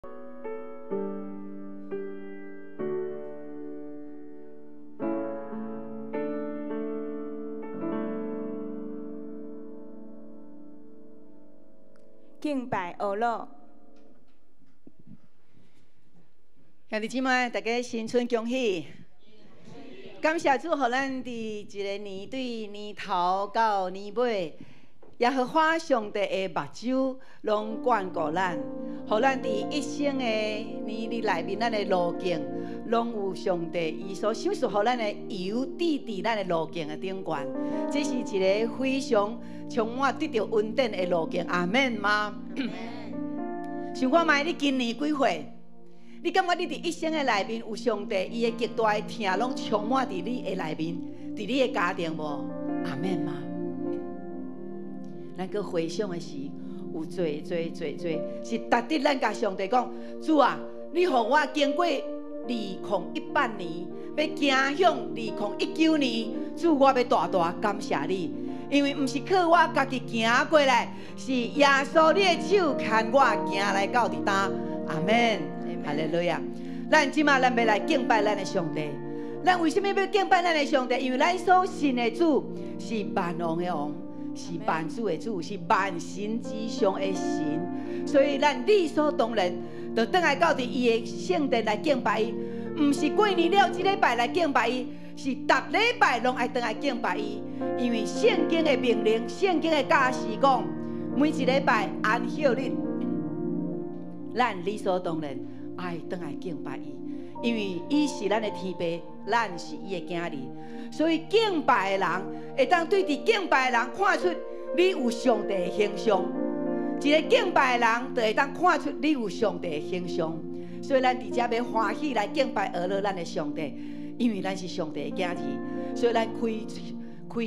敬拜俄罗。兄弟姊妹，大家新春恭喜！感谢主，互咱伫一个年对年头到年尾，耶和华上帝的目睭拢眷顾咱，互咱伫一生的年里内面，咱的路径拢有上帝伊所赏赐互咱的油滴伫咱的路径的顶端。这是一个非常充满得到恩典的路径。阿门吗？想看卖你今年几岁？你感觉你伫一生的内面有上帝伊的极大的疼，拢充满伫你的内面，伫你的家庭无？阿门吗？咱搁回想的是有做，是值得咱甲上帝讲：主啊，你互我经过2018年，要走向2019年，主，我要大大感谢你，因为毋是靠我家己行过来，是耶稣你的手牵我行来到伫呾。阿门。哈利路亚！咱即马咱要来敬拜咱的上帝。咱为什么要敬拜咱的上帝？因为咱所信的主是万王的王，是万主的主，是万神之上的神。所以咱理所当然，就倒来到伫伊的圣殿来敬拜伊。毋是过年了一礼拜来敬拜伊，是逐礼拜拢爱倒来敬拜伊。因为圣经的命令，圣经的教示讲，每一礼拜安息日，咱理所当然爱倒来敬拜伊，因为伊是咱的天父，咱是伊的囝儿，所以敬拜的人会当对伫敬拜的人看出你有上帝的形象，一个敬拜的人就会当看出你有上帝的形象。所以咱伫遮要欢喜来敬拜俄勒咱的上帝，因为咱是上帝的囝儿，所以咱开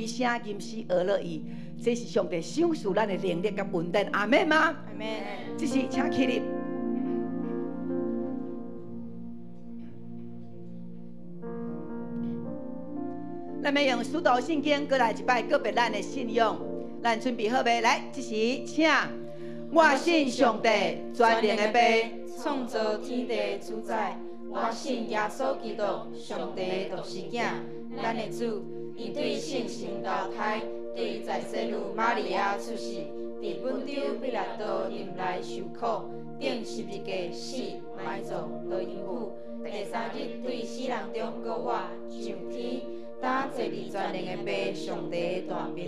声吟诗俄勒伊，这是上帝赏赐咱的能力甲恩典。阿门吗？阿门。这是请起立。咱要用使徒圣经过来一摆告别咱的信仰，咱准备好未？来，这时请。我信上帝全能的父，创造天地的主宰。我信耶稣基督，上帝的独生囝，咱的主。伊对圣神投胎，对在世女玛利亚出世，伫本州彼拉多任内受苦，顶十字架死，埋葬，落阴府。第三日对死人中搁活，上天。当坐伫全能的父上帝的大面，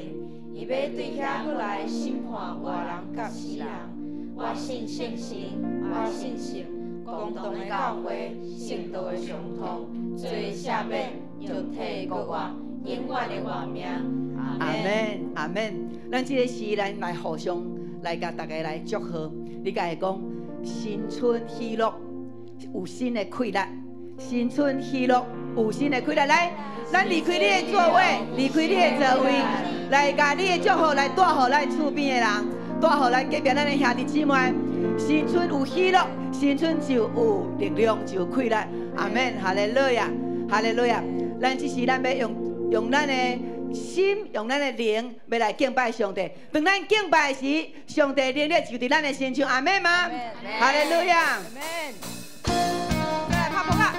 伊要对遐过来审判活人甲死人。我信圣神，我信神，共同的教会，圣道的相通，罪赦免，肉体国活，永远的活命。阿门，阿门。咱这个时咱来互相来甲大家来祝贺，你甲伊讲新春喜乐，有新的快乐，新春喜乐，有新的快乐来。咱离开你的座位，离开你的座位，来甲你的祝福来带予咱厝边的人，带予咱隔壁咱的兄弟姊妹。新春有喜乐，新春就有力量，就有快乐。阿门，哈利路亚，哈利路亚。咱这时咱要用咱的心，用咱的灵，要来敬拜上帝。当咱敬拜时，上帝灵力就伫咱的身上。阿门吗？哈利路亚。阿门。来拍拍拍。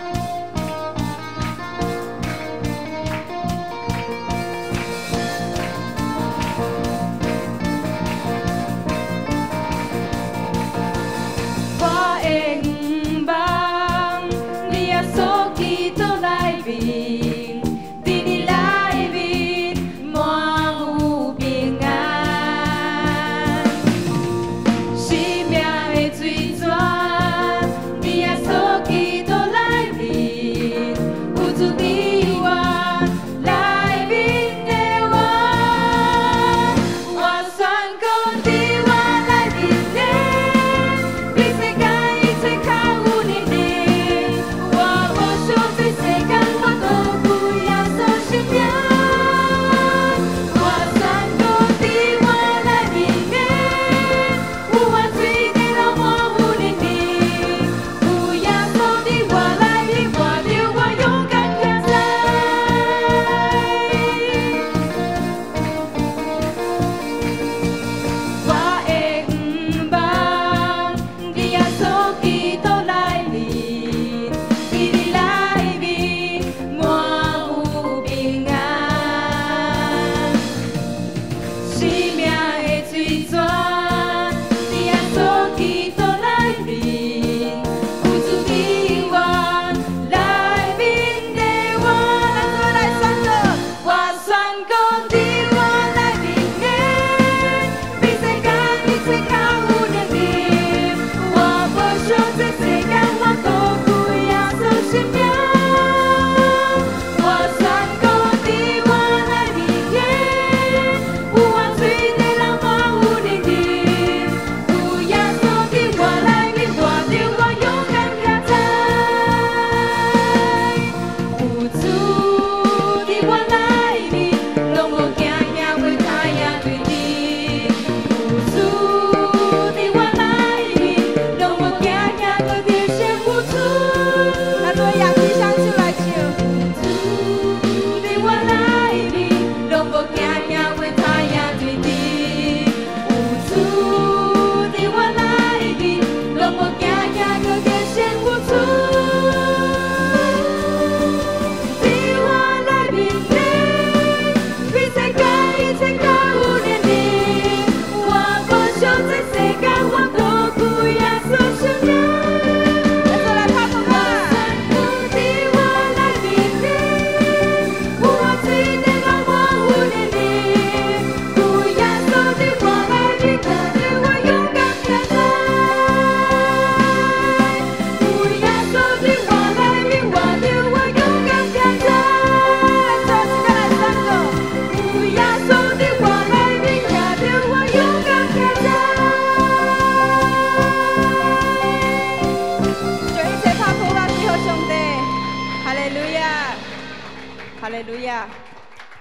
哈利路亚！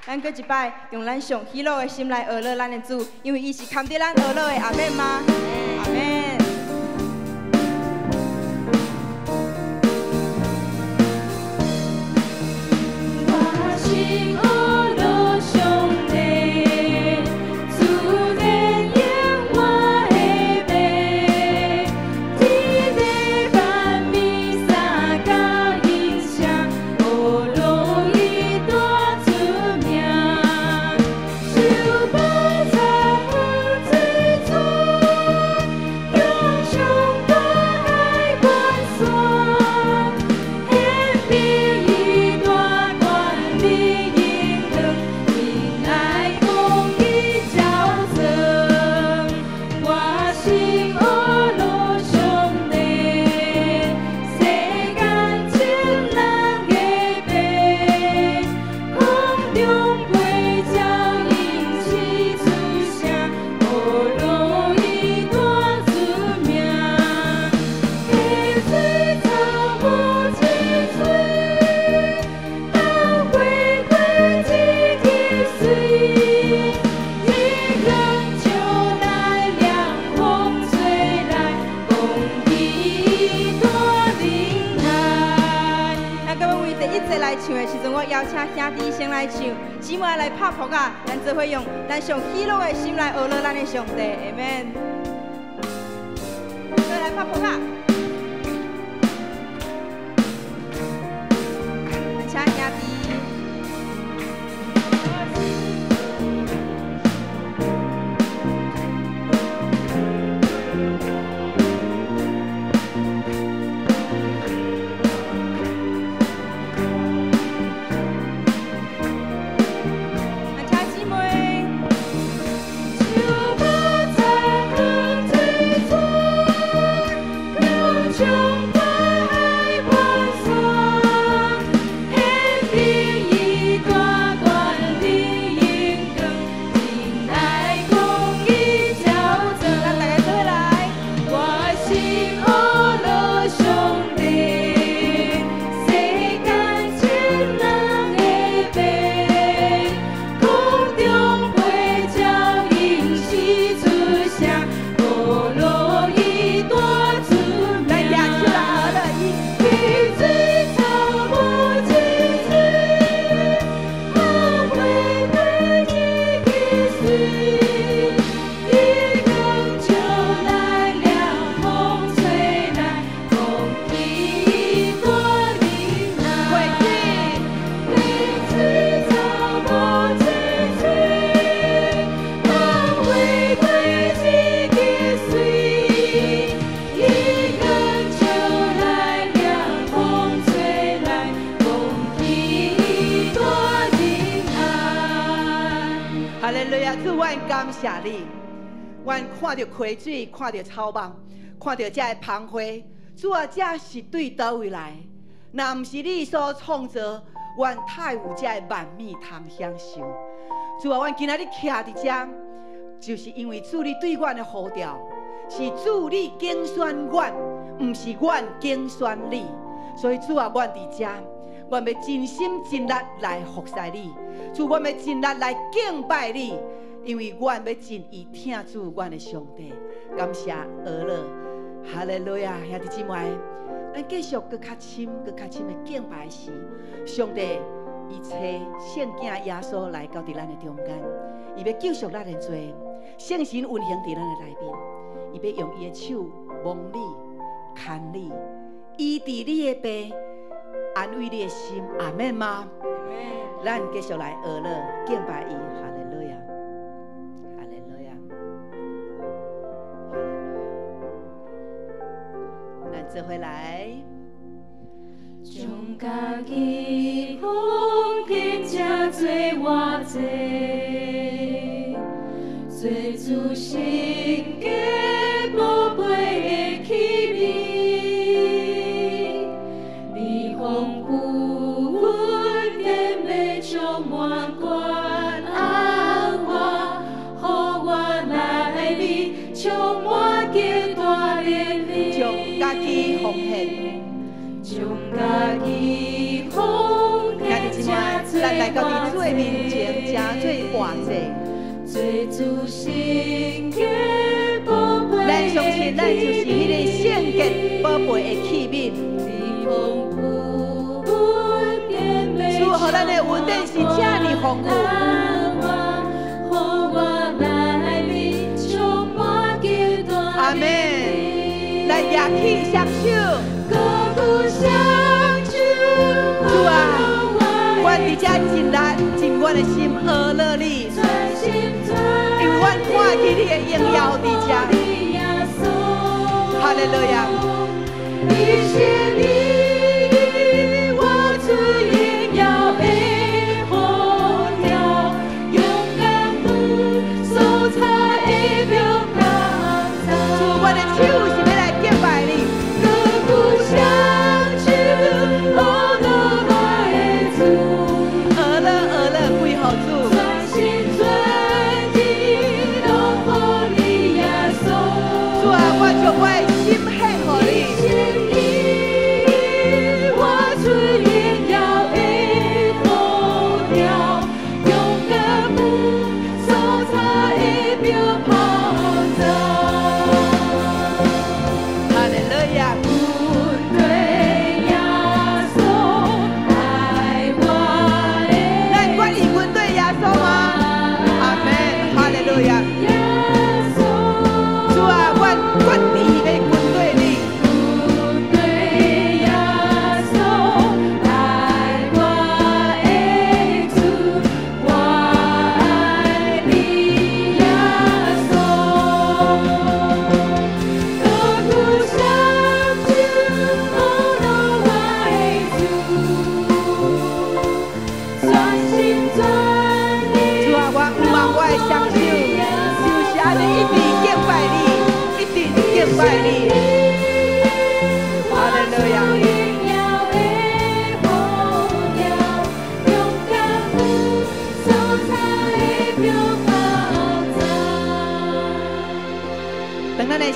咱搁一摆用咱上喜乐的心来学乐咱的主，因为伊是看着咱学乐的。阿免吗？阿免。我心学乐上帝，自然永我的美，天地万物三角印象，学乐伊大出名，手把长河追逐，用上大海万山，天边伊大管理应当，因爱公义照正，我心学乐上帝，世间千人的悲，空中飞鸟因此出声，学乐伊大出名，溪水草木青翠，到归归一滴水，一根就来凉风吹来，公义大灵来。咱各位为第一节来唱的时阵，我邀请兄弟先来唱，姊妹来拍谱啊，咱做伙用咱上喜乐的心来学乐咱的上帝，阿免。再来拍谱啊！请兄弟。咱请姊妹。手把长河追逐，用上大海万山，天边伊大管理应当，因爱公义照正。咱大家做伙来。我心学乐上帝，世间千人的悲，空中飞鸟因此出声，学乐伊大出名。咱亚手来学乐伊。溪水草木青翠，到归归一滴水，一根就来凉风吹来，公义大灵来。溪水草木青翠，到归归一滴水，一根就来凉风吹来，公义大灵来。哈利路亚！主，阮感谢你，阮看到溪水，看到草木，看到这个芳花，主啊，这是对倒位来？若毋是你所创造，阮太有这个万物通享受。主啊，阮今仔日徛伫这，就是因为主你对阮的呼召，是主你拣选阮，毋是阮拣选你。所以主啊，阮伫这，阮要真心真力来服侍你。主，阮要真力来敬拜你，因为阮要真意听主阮的上帝。感谢俄勒，哈利路亚！兄弟姊妹，咱继续搁较深、搁较深的敬拜时，上帝伊找圣囝耶稣来到伫咱的中间，伊要救赎咱的罪，圣神运行伫咱的内面，伊要用伊的手摸你、牵你，医治你的病，安慰你的心。阿免吗？咱继续来学乐敬拜伊，哈利路亚，哈利路亚，哈利路亚。咱做伙来。将家己奉献才做偌济，做主心家宝贝的器皿，你丰富恩典要充满关爱我，予我来你充满极大怜悯，将家己奉献。将家己奉献，咱来来到伫主的面前，真做活祭。咱相信，咱就是迄个圣洁宝贝的器皿。主，互咱的恩典是这么丰富。阿门。来举起双手。主啊，阮伫遮尽阮的心呵乐你，因为阮看见你的荣耀伫遮。哈利路亚。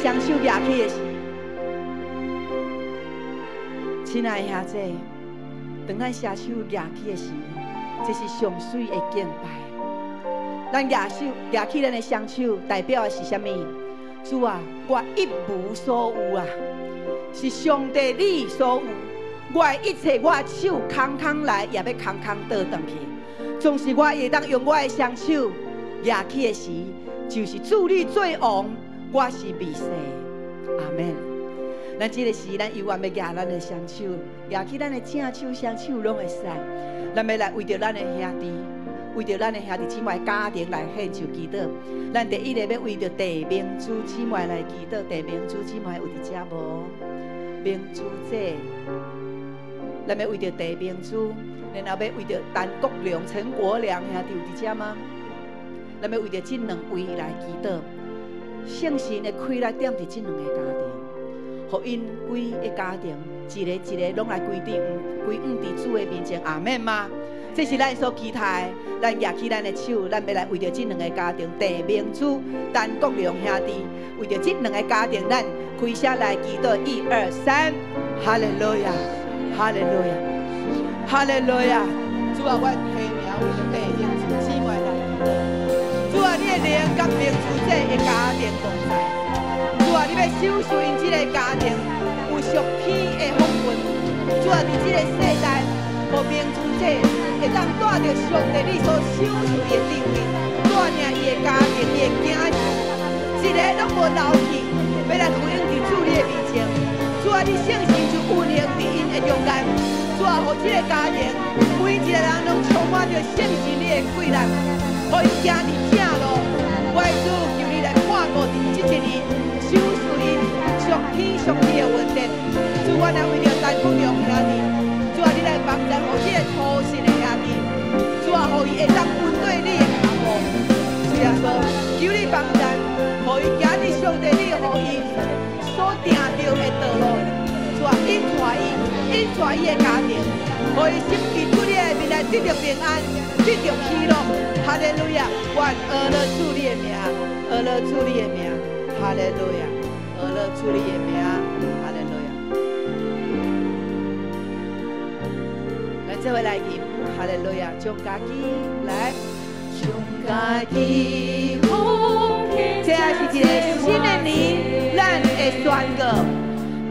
双手举起的时，亲爱的兄弟，当咱双手举起的时，这是上水的敬拜。咱举起咱的双手，代表的是什么？主啊，我一无所有啊，是上帝你所有。我的一切，我手空空来，也要空空倒转去。总是我会当用我的双手举起的时，就是主你做王。我是弥赛，阿门。咱这个时，咱永远要举咱的双手，举起咱的正手、双手拢会使。咱要来为着咱的兄弟，为着咱的兄弟姊妹家庭来献上祈祷。咱第一个要为着地明主姊妹来祈祷，地明主姊妹有伫遮无？明主姐，咱要为着地明主，然后要为着陈国良、陈国良兄弟有伫遮吗？咱要为着这两位来祈祷。圣神会开来点伫这两个家庭，互因规个家庭一个一个拢来归伫主的面前，阿门吗？这是咱所期待的。咱举起咱的手，咱要来为着这两个家庭，地明主、陈国良兄弟，为着这两个家庭，咱开声来祈祷，1、2、3，哈利路亚，哈利路亚，哈利路亚！主啊，我提名为着地明主姊妹来祈祷。主啊，你的灵甲明主这个家庭同在。主啊，你要守护因这个家庭有属天的福分。主啊，伫这个世代，互明主这会当带着上帝你所守护的地位，带领伊的家庭、伊的囝儿，一个拢无流去，要来回应伫主你的面前。主啊，你圣神就运行伫因的中间。主啊，互这个家庭每一个人拢充满着圣神你的贵人。可以行伫正路，我主求你来看顾伫这一年，守护因属天属地的稳定。主，我来为着陈国良兄弟，主啊，你来帮助互这个初信的兄弟，主啊，互伊会当面对你的脚步。主耶稣，求你帮助，互伊行伫上帝你互伊所定着的道路。主啊，引带伊的家庭，互伊心记主你的面来得着平安，得着喜乐。哈利路亚！愿阿乐主你的名，阿乐主你的名，哈利路亚！阿乐主你的名，哈利路亚！咱这位来吟，哈利路亚，将家己来，将家己奉献。这也是一个新的年，咱会宣告，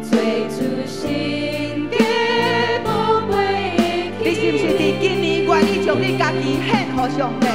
最初心的宝贝。你是不是伫今年愿意将你家己献予上帝？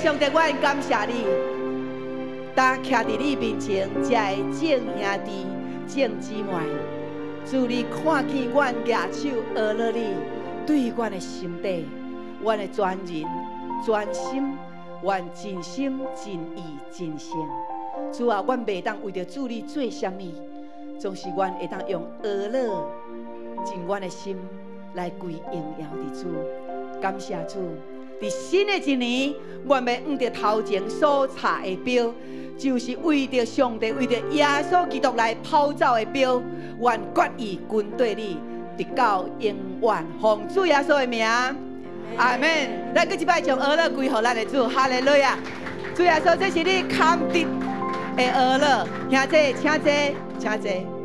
上帝，我感谢你，当徛伫你面前，才会众兄弟、众姊妹，祝你看见阮举手呵乐你，对阮的心底，阮的全人、全心、愿真心、真意、真性。主啊，阮袂当为着主你做啥物，总是阮会当用呵乐尽阮的心来归荣耀的主。感谢主。伫新的一年，阮要按着头前所插的标，就是为着上帝、为着耶稣基督来跑走的标。阮决意跟对你，直到永远。奉主耶稣的名，阿门。咱搁一摆将呵乐归予咱的主，哈利路亚。主耶稣，这是你堪得的呵乐，兄弟，请坐，请坐。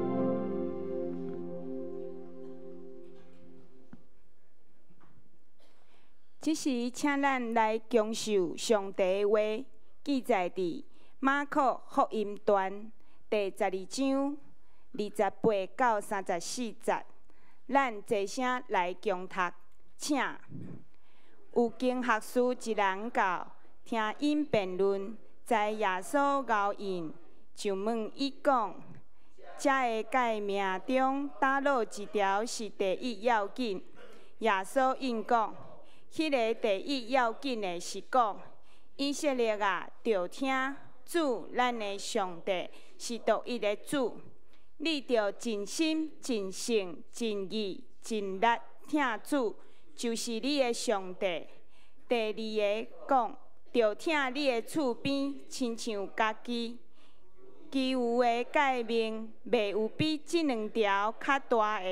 这时，请咱来恭受上帝的话，记载伫马可福音段第12章28到34节。咱齐声来共读，请。有经学士一人到，听因辩论，在耶稣咬印，就问伊讲：这个诫命中，倒落一条是第一要紧？耶稣应讲。迄个第一要紧的是讲，以色列啊，着听主咱的上帝是独一的主，你着尽心、尽性、尽意、尽力听主，就是你的上帝。第二个讲，着听你的厝边，亲像家己。其余的诫命，袂有比这两条较大个。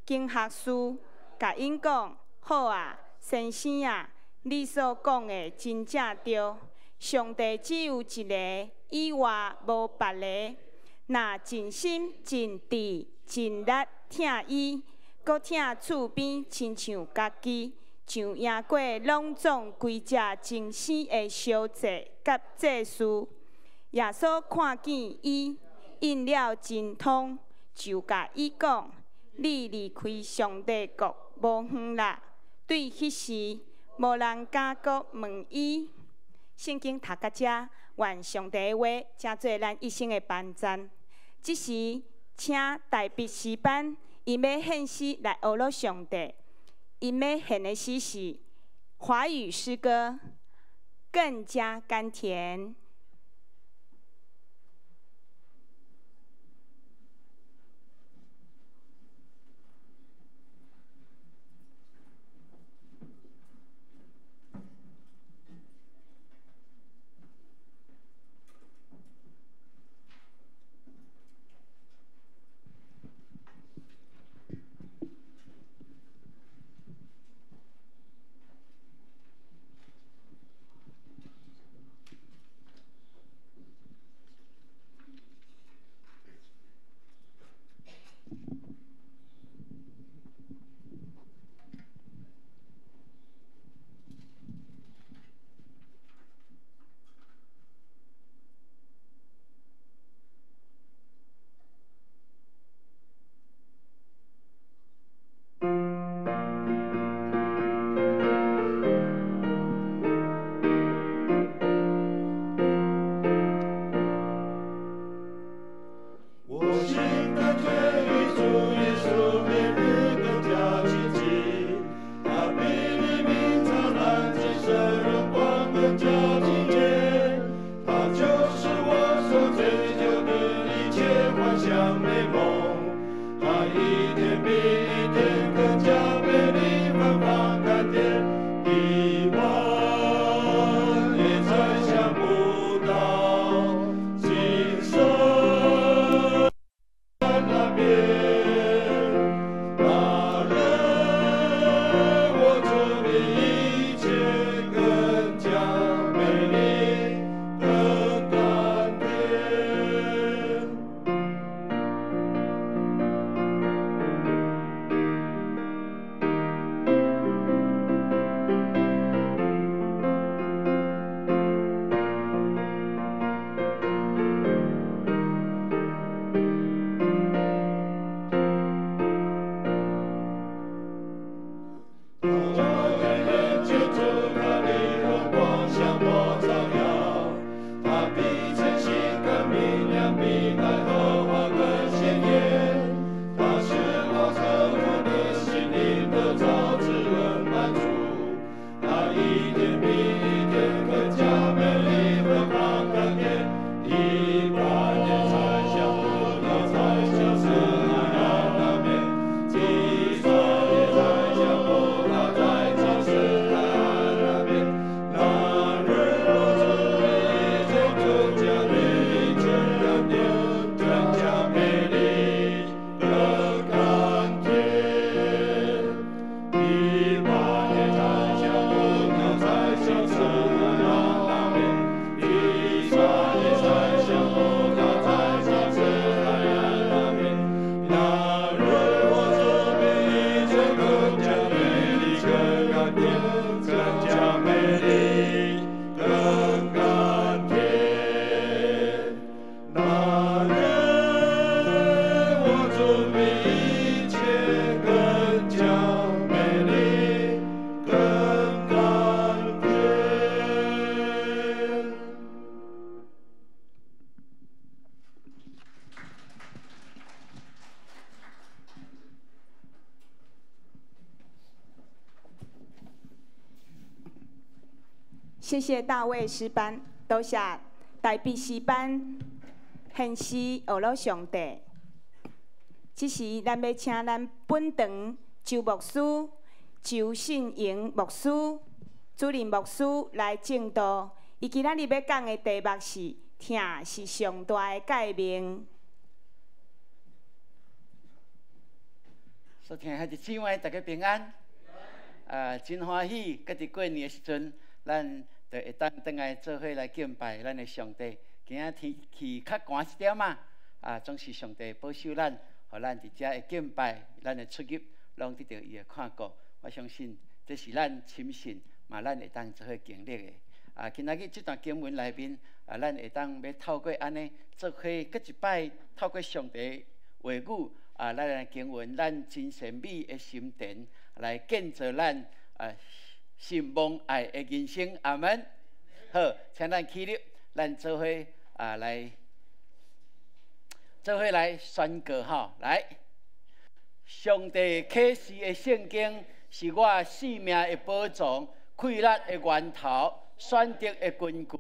经学士甲因讲：好啊。先生啊，你所讲的真正对，上帝只有一个，以外无别个。若尽心、尽智、尽力听伊，搁听厝边亲像家己，像赢过拢总规只精生的小祭甲祭司。耶稣看见伊应了真通，就甲伊讲：你离开上帝国无远啦。对迄时，无人敢搁问伊。圣经读到这，愿上帝的话成做咱一生的帮赞。这时，请代笔诗班，因要献诗来学乐上帝。因要献的诗是华语诗歌，更加甘甜。谢谢大卫诗班，多谢大必诗班献诗学了上帝。这时，咱要请咱本堂周牧师、周信营牧师、主任牧师来正道。伊今仔日要讲的题目是“听是上大的诫命”。所听遐只姊妹，大家平安。真欢喜，搁伫过年的时阵，咱就会当倒来做伙来敬拜咱的上帝。今仔天气较寒一点嘛，总是上帝保守咱，互咱伫遮会敬拜，咱的出入拢得到伊的看顾。我相信这是咱亲信，嘛咱会当做伙经历的。今仔日这段经文内面，咱会当要透过安尼做伙，搁一摆透过上帝话语，咱的经文，咱真善美的心田来建造咱信望爱的人生，阿门。好，请咱起立，咱做伙来宣告吼，来，上帝启示的圣经是我性命的宝藏，快乐的源头，选择的根据。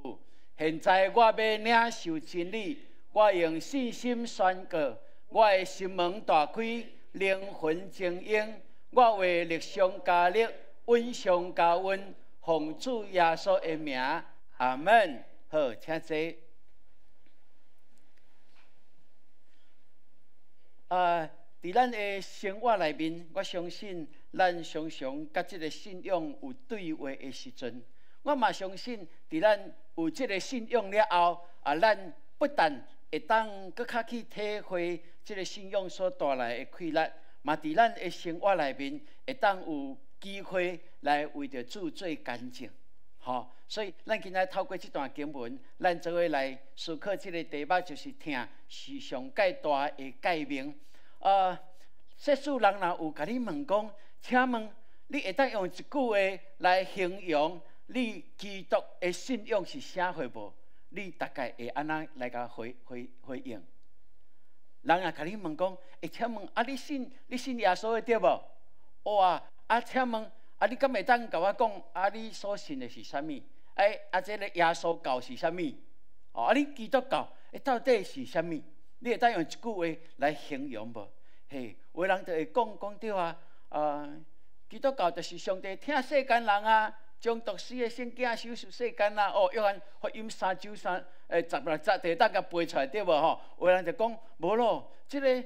现在我要领受真理，我用信心宣告，我的心门大开，灵魂精英，我为力上加力。温上加温，奉主耶稣的名，阿门。好，请坐。伫咱的生活内面，我相信咱常常甲即个信仰有对话的时阵，我嘛相信，伫咱有即个信仰了后，咱不但会当搁较去体会即个信仰所带来的快乐，嘛伫咱的生活内面会当有机会来为着主做干净，吼！所以咱今仔透过这段经文，咱做伙来思考这个题目，就是听是上介大的诫命。世事人若有甲你问讲，请问你会当用一句话来形容你基督的信仰是啥货无？你大概会安怎来甲回应？人若甲你问讲，请问你信耶稣的对无？哇！请问你敢会当甲我讲你所信的是啥物？这个耶稣教是啥物？你基督教到底是啥物？你会当用一句话来形容无？嘿，有人就会讲对基督教就是上帝疼世间人将独生的圣子收受世间约翰福音3章16节就当甲背出来对无吼？有人就讲无咯，这个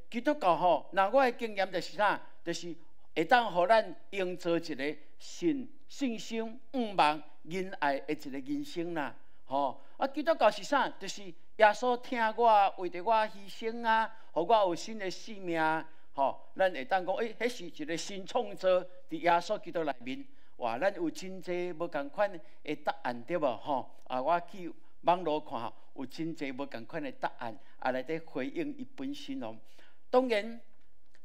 基督教吼，那我的经验就是啥？就是会当互咱营造一个信心、望、仁爱的一个人生啦，吼！基督教是啥？就是耶稣听我，为着我牺牲互我有新的生命吼！咱会当讲，迄是一个新创造伫耶稣基督内面。哇，咱有真济无共款的答案对无吼？我去网络看有真济无共款的答案，来底回应伊本身哦。当然，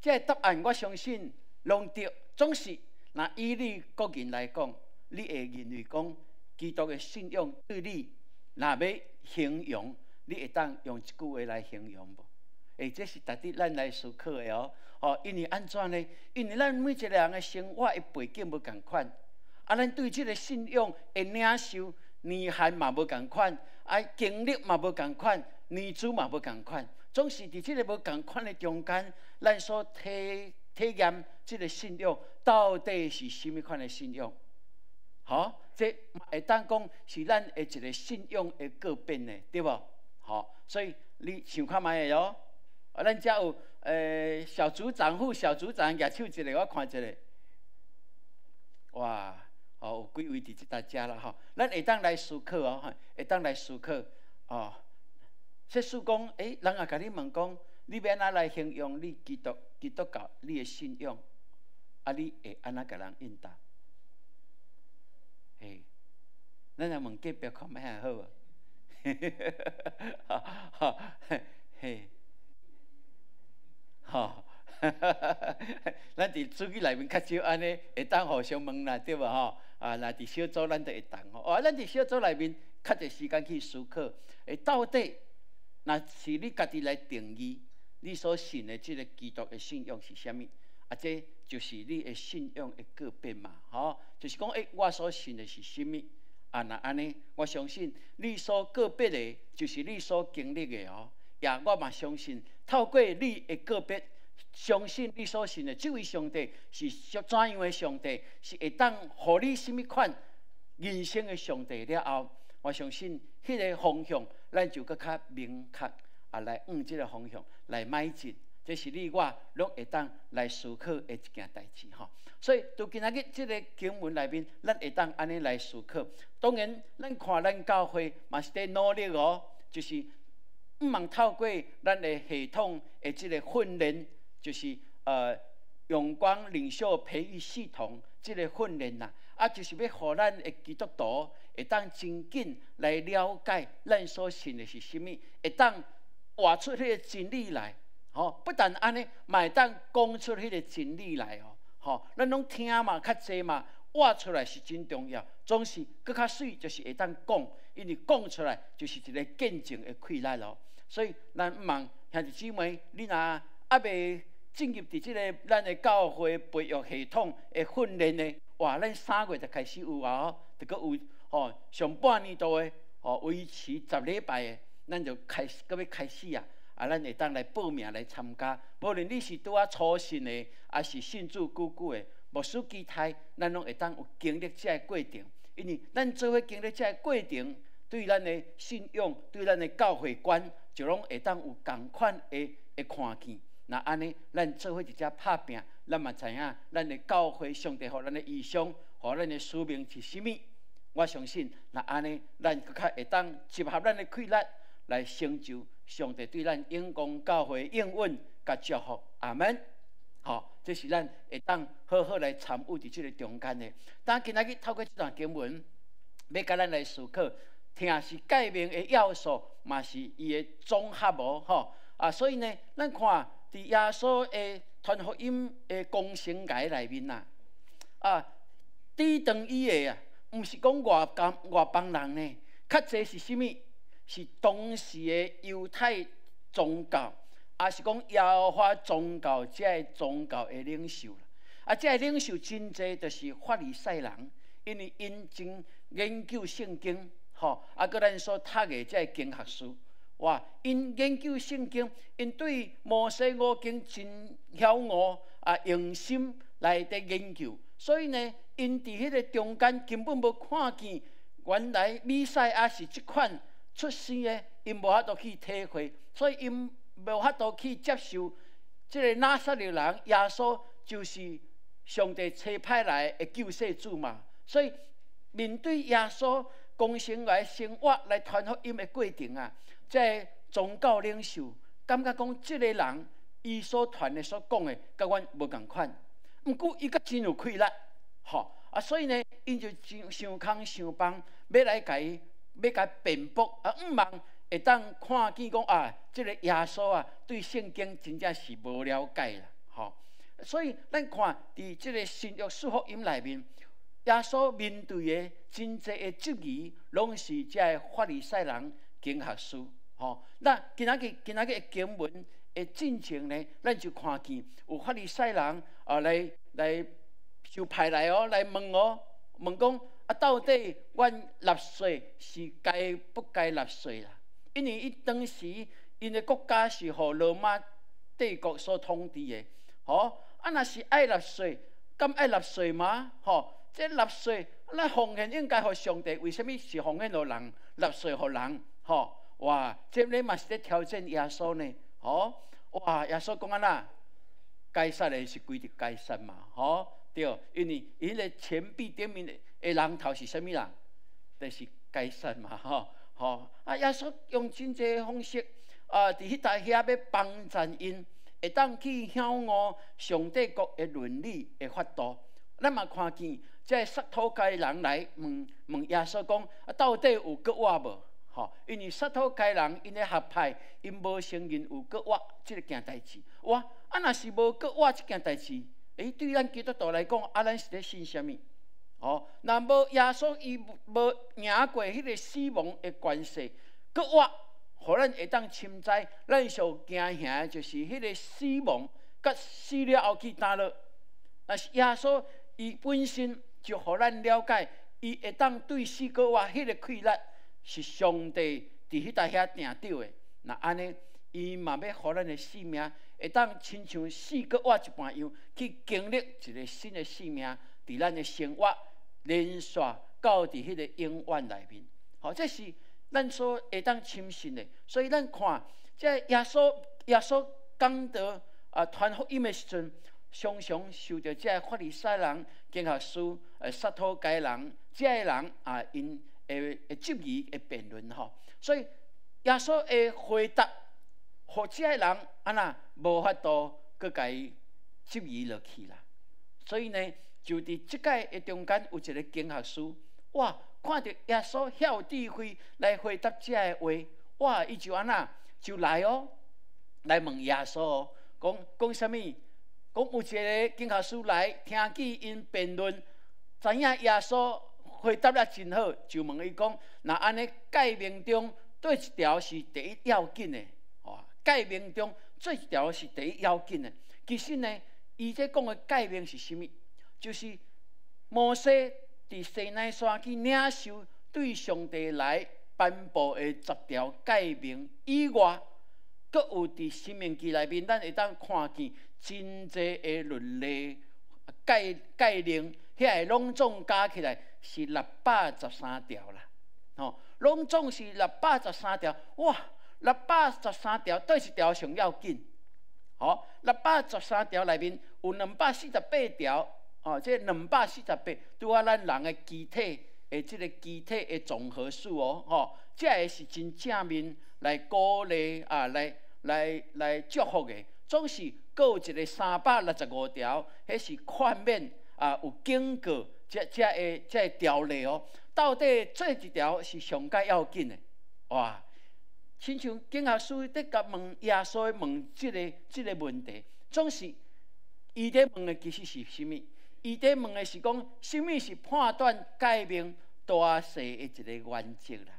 这个答案我相信。龙德总是，那以你个人来讲，你会认为讲基督的信仰对你，若要形容，你会当用一句话来形容无？这是值得咱来思考的哦。因为安怎呢？因为咱每一个人的生活的背景无共款，咱对这个信仰的领受年限嘛无共款，经历嘛无共款，年资嘛无共款，总是伫这个无共款的中间，咱所体验这个信仰到底是什么款的信仰？这会当讲是咱的一个信仰的个变的，对无？所以你想看卖的哦。咱遮有小组长、副小组长举手一个，我看一下。哇，有几位伫即搭遮啦咱会当来思考哦，会当来思考哦。说说讲，人也甲你问讲，你要安怎来形容你基督教你的信仰？你会安怎甲人应答？咱来问隔壁看卖还好啊。咱伫主义内面较少安尼会当互相问啦，对无若伫小组咱就会当咱伫小组内面较侪时间去思考，到底若是你家己来定义你所信的即个基督的信仰是啥物？这就是你的信仰的个别嘛，就是讲我所信的是啥物？若安尼，我相信你所个别的，就是你所经历的哦。我嘛相信，透过你的个别，相信你所信的这位上帝是怎样的上帝，是会当互你什么款人生的上帝了后，我相信迄个方向，咱就更较明确来往这个方向来迈进。这是你我拢会当来思考的一件代志所以，就今仔日这个经文内面，咱会当安尼来思考。当然，咱看咱教会嘛是在努力哦，就是毋茫透过咱的系统的这个训练，就是阳光领袖培育系统这个训练啦，就是要互咱的基督徒会当真紧来了解咱所信的是啥物，会当活出迄个真理来。不但安尼，嘛会当讲出迄个真理来咱拢听嘛，较济嘛，活出来是真重要。总是更较水，就是会当讲，因为讲出来就是一个见证的气力咯。所以咱毋茫兄弟姊妹，你若未进入伫即个咱的教会培育系统的训练呢，咱3月就开始有就搁有上半年度的维持10礼拜的，咱就搁要开始咱会当来报名来参加，无论你是拄初信的，还是信主久久的，无需期待，咱拢会当有经历这个过程。因为咱做伙经历这个过程，对咱的信仰、对咱的教会观，就拢会当有同款的看见。那安尼，咱做伙一只拍拼，咱嘛知影咱的教会上帝互咱的意向，互咱的使命是啥物。我相信，那安尼，咱更较会当集合咱的气力来成就上帝对咱永光教会应允甲祝福。阿门。这是咱会当好好来参与伫这个中间的。当今仔日透过这段经文，要甲咱来思考，听是改名的要素，嘛是伊的总合无所以呢，咱看伫耶稣的传福音的工程界内面抵挡伊的毋是讲外邦人呢，较济是啥物？是当时的犹太宗教，也是讲耶和华宗教这宗教的领袖这个领袖真济就是法利赛人，因为因真研究圣经，搁咱所读的这个经学书，因研究圣经，因对摩西五经真晓悟用心来伫研究，所以呢，因伫迄个中间根本无看见原来弥赛亚是即款出生的，因无法度去体会，所以因无法度去接受这个拿撒勒人耶稣就是上帝差派来的救世主嘛。所以面对耶稣公生来生活来传福音的过程这宗教领袖感觉讲，这个人伊所传的、所讲的，甲阮无共款。毋过伊阁真有气力，所以呢，因就想空想帮，要来甲伊辩驳毋茫会当看见讲这个耶稣对圣经真正是无了解啦，所以咱看伫即个新约四福音内面，耶稣面对的真济的质疑，拢是这法利赛人经学士。吼，那今仔日的经文的进程呢，咱就看见有法利赛人来就派来来问讲到底阮纳税是该不该纳税啦？因为伊当时因的国家是互罗马帝国所统治的，吼若是爱纳税，敢爱纳税吗？吼，这纳税咱奉献应该互上帝，为什么是奉献互人纳税互人？吼，哇，这咧嘛是咧挑战耶稣呢？吼，哇，耶稣讲安那，该杀的是归伫该杀嘛，吼。对，因为伊个钱币顶面的人头是啥物人？就是该散嘛，吼耶稣用真济方式伫迄搭遐要帮助因，会当去晓悟上帝国的伦理的法度。咱嘛看见，这撒土该人来问耶稣讲到底有割我无？吼，因为撒土该人因咧合派，因无承认有割我即个件代志。哇，若是无割我即件代志。对咱基督徒来讲，咱是咧信啥物？哦，若无耶稣伊无赢过迄个死亡的关系，搁活，互咱会当深知，咱上惊吓的就是迄个死亡，甲死了后去哪落？但是耶稣伊本身就互咱了解，伊会当对死搁活迄个气力，是上帝伫迄搭遐定着的。那安尼，伊嘛要互咱的性命。会当亲像死搁活一般样，去经历一个新的生命，伫咱的生活连续到伫迄个永远内面。好，这是咱所会当深信的。所以咱看，这耶稣讲到传福音的时阵，常常受到这法利赛人、经学士、撒土该人这些人因的质疑的辩论吼。所以耶稣的回答。互这个人无法度搁甲伊质疑落去啦。所以呢，就伫即届的中间有一个经学士，哇，看到耶稣遐有智慧来回答这个话，哇，伊就就来来问耶稣讲啥物？讲有一个经学士来听见因辩论，知影耶稣回答了真好，就问伊讲：那安尼诫命中对一条是第一要紧的？诫命中做一条是第一要紧的。其实呢，伊这讲的诫命是啥物？就是摩西伫西奈山去领受对上帝来颁布的10条诫命以外，阁有伫申命记内面，咱会当看见真济的律例诫令，遐个拢总加起来是613条啦。吼，拢总是613条，哇！613条对一条上要紧，好，613条内面有248条，这248拄啊咱人的机体的这个机体的综合数这个是真正面来鼓励来祝福的。总是各有一个365条，迄是劝勉有警告这条例到底做一条是上该要紧的，哇！亲像经学士伫甲问耶稣问即个问题，总是伊伫问的其实是啥物？伊伫问的是讲，啥物是判断诫命大细的一个原则啦。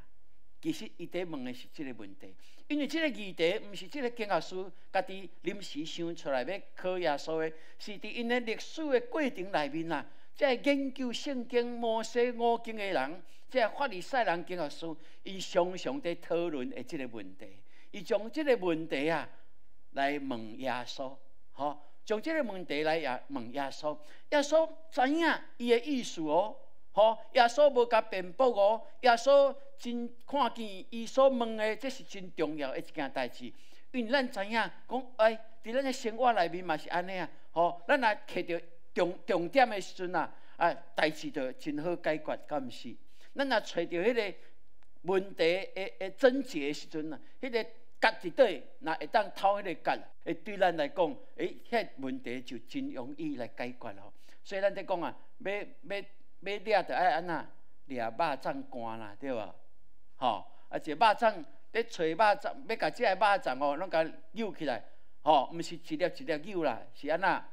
其实伊伫问的是即个问题，因为即个议题毋是即个经学士家己临时想出来要考耶稣的，是伫因的历史的过程内面啦。即个研究圣经、摩西五经的人。即个法利赛人经学士，伊常常在讨论的即个问题，伊将即个问题来问耶稣，将即个问题来问耶稣。耶稣知影伊的意思耶稣无甲辩驳耶稣真看见伊所问的，这是真重要的一件代志。因为咱知影讲，伫咱的生活内面嘛是安尼咱若摕到重点的时阵代志就真好解决，敢毋是？咱若找到迄个问题的症结的时阵迄个结伫底，若会当透迄个结，会对咱来讲，迄问题就真容易来解决咯。所以咱在讲要掠着爱安那掠肉粽干啦，对无？一个肉粽咧找肉粽，要甲即个肉粽拢甲扭起来，毋是一粒一粒扭啦，是安那